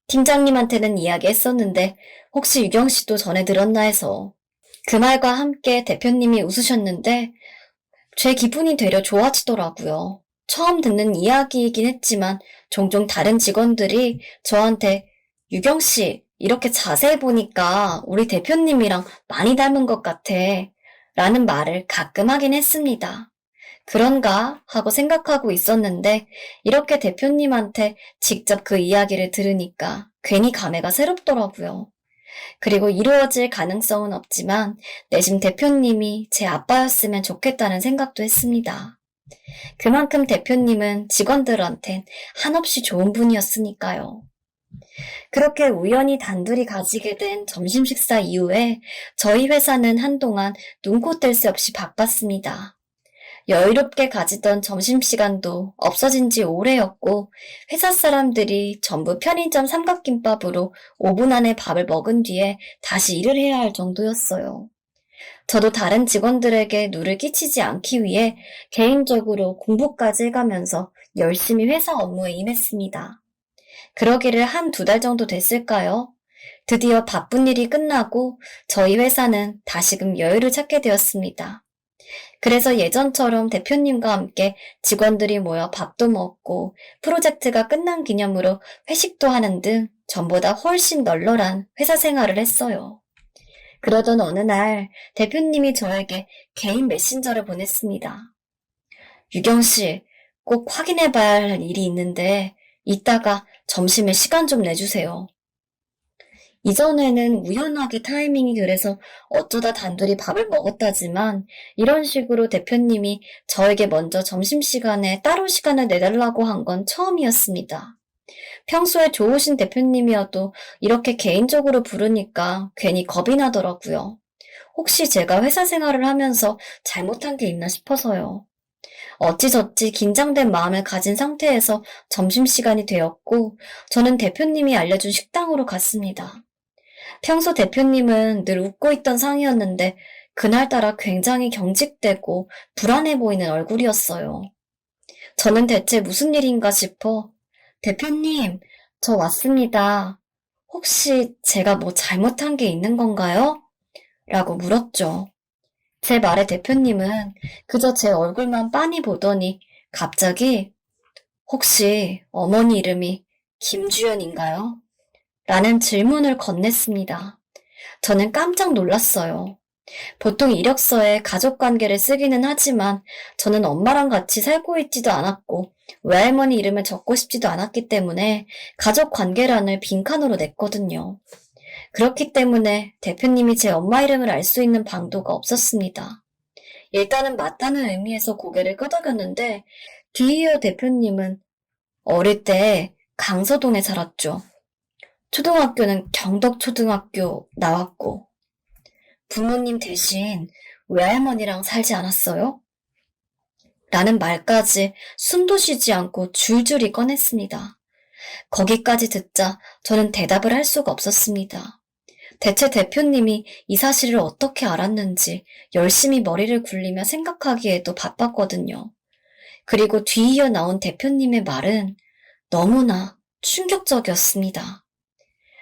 팀장님한테는 이야기했었는데 혹시 유경씨도 전에 들었나 해서. 그 말과 함께 대표님이 웃으셨는데 제 기분이 되려 좋아지더라고요. 처음 듣는 이야기이긴 했지만 종종 다른 직원들이 저한테 유경씨, 이렇게 자세히 보니까 우리 대표님이랑 많이 닮은 것 같아 라는 말을 가끔 하긴 했습니다. 그런가 하고 생각하고 있었는데 이렇게 대표님한테 직접 그 이야기를 들으니까 괜히 감회가 새롭더라고요. 그리고 이루어질 가능성은 없지만 내심 대표님이 제 아빠였으면 좋겠다는 생각도 했습니다. 그만큼 대표님은 직원들한텐 한없이 좋은 분이었으니까요. 그렇게 우연히 단둘이 가지게 된 점심 식사 이후에 저희 회사는 한동안 눈코 뜰 새 없이 바빴습니다. 여유롭게 가지던 점심시간도 없어진 지 오래였고 회사 사람들이 전부 편의점 삼각김밥으로 5분 안에 밥을 먹은 뒤에 다시 일을 해야 할 정도였어요. 저도 다른 직원들에게 누를 끼치지 않기 위해 개인적으로 공부까지 해가면서 열심히 회사 업무에 임했습니다. 그러기를 한 두 달 정도 됐을까요? 드디어 바쁜 일이 끝나고 저희 회사는 다시금 여유를 찾게 되었습니다. 그래서 예전처럼 대표님과 함께 직원들이 모여 밥도 먹고 프로젝트가 끝난 기념으로 회식도 하는 등 전보다 훨씬 널널한 회사 생활을 했어요. 그러던 어느 날 대표님이 저에게 개인 메신저를 보냈습니다. 유경 씨, 꼭 확인해봐야 할 일이 있는데 이따가 점심에 시간 좀 내주세요. 이전에는 우연하게 타이밍이 그래서 어쩌다 단둘이 밥을 먹었다지만 이런 식으로 대표님이 저에게 먼저 점심시간에 따로 시간을 내달라고 한 건 처음이었습니다. 평소에 좋으신 대표님이어도 이렇게 개인적으로 부르니까 괜히 겁이 나더라고요. 혹시 제가 회사 생활을 하면서 잘못한 게 있나 싶어서요. 어찌저찌 긴장된 마음을 가진 상태에서 점심시간이 되었고 저는 대표님이 알려준 식당으로 갔습니다. 평소 대표님은 늘 웃고 있던 상이었는데 그날따라 굉장히 경직되고 불안해 보이는 얼굴이었어요. 저는 대체 무슨 일인가 싶어 대표님, 저 왔습니다. 혹시 제가 뭐 잘못한 게 있는 건가요? 라고 물었죠. 제 말에 대표님은 그저 제 얼굴만 빤히 보더니 갑자기 혹시 어머니 이름이 김주연인가요? 라는 질문을 건넸습니다. 저는 깜짝 놀랐어요. 보통 이력서에 가족관계를 쓰기는 하지만 저는 엄마랑 같이 살고 있지도 않았고 외할머니 이름을 적고 싶지도 않았기 때문에 가족관계란을 빈칸으로 냈거든요. 그렇기 때문에 대표님이 제 엄마 이름을 알 수 있는 방도가 없었습니다. 일단은 맞다는 의미에서 고개를 끄덕였는데 뒤이어 대표님은 어릴 때 강서동에 살았죠. 초등학교는 경덕초등학교 나왔고 부모님 대신 외할머니랑 살지 않았어요? 라는 말까지 숨도 쉬지 않고 줄줄이 꺼냈습니다. 거기까지 듣자 저는 대답을 할 수가 없었습니다. 대체 대표님이 이 사실을 어떻게 알았는지 열심히 머리를 굴리며 생각하기에도 바빴거든요. 그리고 뒤이어 나온 대표님의 말은 너무나 충격적이었습니다.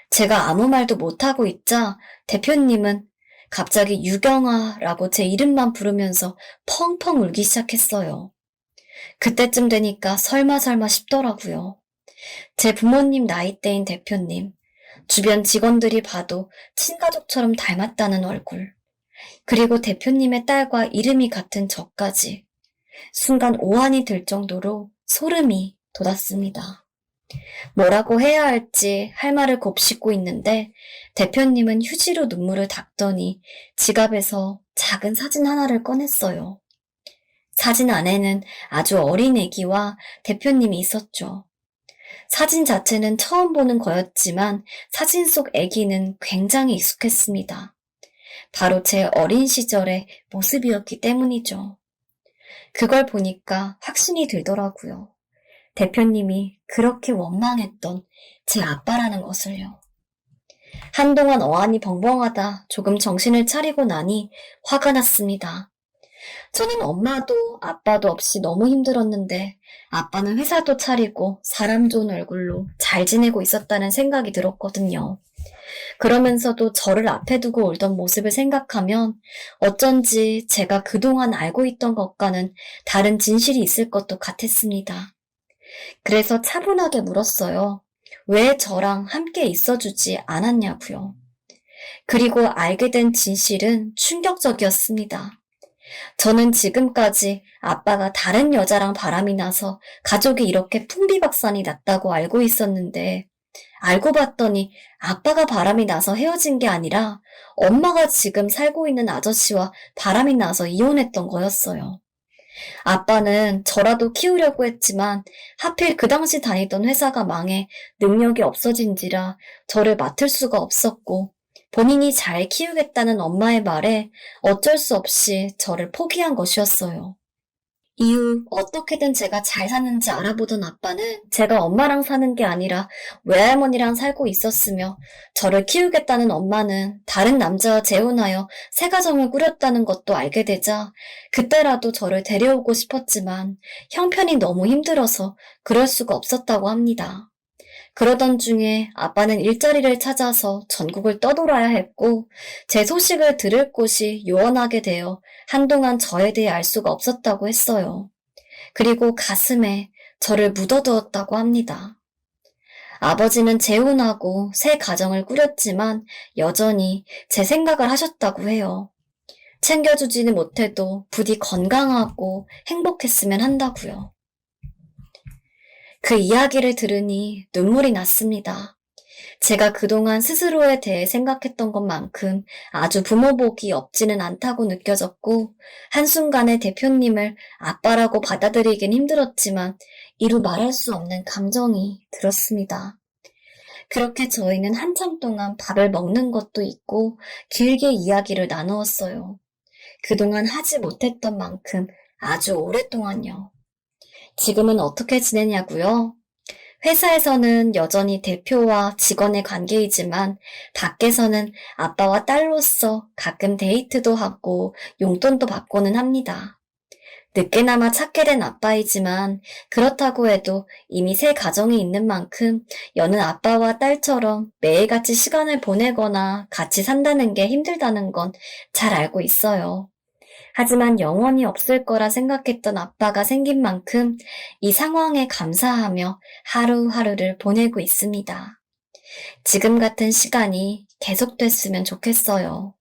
제가 아무 말도 못하고 있자 대표님은 갑자기 유경아라고 제 이름만 부르면서 펑펑 울기 시작했어요. 그때쯤 되니까 설마 싶더라고요. 제 부모님 나이대인 대표님, 주변 직원들이 봐도 친가족처럼 닮았다는 얼굴, 그리고 대표님의 딸과 이름이 같은 저까지 순간 오한이 들 정도로 소름이 돋았습니다. 뭐라고 해야 할지 할 말을 곱씹고 있는데 대표님은 휴지로 눈물을 닦더니 지갑에서 작은 사진 하나를 꺼냈어요. 사진 안에는 아주 어린 아기와 대표님이 있었죠. 사진 자체는 처음 보는 거였지만 사진 속 아기는 굉장히 익숙했습니다. 바로 제 어린 시절의 모습이었기 때문이죠. 그걸 보니까 확신이 들더라고요. 대표님이 그렇게 원망했던 제 아빠라는 것을요. 한동안 어안이 벙벙하다 조금 정신을 차리고 나니 화가 났습니다. 저는 엄마도 아빠도 없이 너무 힘들었는데 아빠는 회사도 차리고 사람 좋은 얼굴로 잘 지내고 있었다는 생각이 들었거든요. 그러면서도 저를 앞에 두고 울던 모습을 생각하면 어쩐지 제가 그동안 알고 있던 것과는 다른 진실이 있을 것도 같았습니다. 그래서 차분하게 물었어요. 왜 저랑 함께 있어주지 않았냐고요. 그리고 알게 된 진실은 충격적이었습니다. 저는 지금까지 아빠가 다른 여자랑 바람이 나서 가족이 이렇게 풍비박산이 났다고 알고 있었는데 알고 봤더니 아빠가 바람이 나서 헤어진 게 아니라 엄마가 지금 살고 있는 아저씨와 바람이 나서 이혼했던 거였어요. 아빠는 저라도 키우려고 했지만 하필 그 당시 다니던 회사가 망해 능력이 없어진지라 저를 맡을 수가 없었고 본인이 잘 키우겠다는 엄마의 말에 어쩔 수 없이 저를 포기한 것이었어요. 이후 어떻게든 제가 잘 사는지 알아보던 아빠는 제가 엄마랑 사는 게 아니라 외할머니랑 살고 있었으며 저를 키우겠다는 엄마는 다른 남자와 재혼하여 새 가정을 꾸렸다는 것도 알게 되자 그때라도 저를 데려오고 싶었지만 형편이 너무 힘들어서 그럴 수가 없었다고 합니다. 그러던 중에 아빠는 일자리를 찾아서 전국을 떠돌아야 했고, 제 소식을 들을 곳이 요원하게 되어 한동안 저에 대해 알 수가 없었다고 했어요. 그리고 가슴에 저를 묻어두었다고 합니다. 아버지는 재혼하고 새 가정을 꾸렸지만 여전히 제 생각을 하셨다고 해요. 챙겨주지는 못해도 부디 건강하고 행복했으면 한다고요. 그 이야기를 들으니 눈물이 났습니다. 제가 그동안 스스로에 대해 생각했던 것만큼 아주 부모복이 없지는 않다고 느껴졌고, 한순간에 대표님을 아빠라고 받아들이긴 힘들었지만 이루 말할 수 없는 감정이 들었습니다. 그렇게 저희는 한참 동안 밥을 먹는 것도 있고 길게 이야기를 나누었어요. 그동안 하지 못했던 만큼 아주 오랫동안요. 지금은 어떻게 지내냐고요? 회사에서는 여전히 대표와 직원의 관계이지만 밖에서는 아빠와 딸로서 가끔 데이트도 하고 용돈도 받고는 합니다. 늦게나마 찾게 된 아빠이지만 그렇다고 해도 이미 새 가정이 있는 만큼 여는 아빠와 딸처럼 매일같이 시간을 보내거나 같이 산다는 게 힘들다는 건 잘 알고 있어요. 하지만 영원히 없을 거라 생각했던 아빠가 생긴 만큼 이 상황에 감사하며 하루하루를 보내고 있습니다. 지금 같은 시간이 계속됐으면 좋겠어요.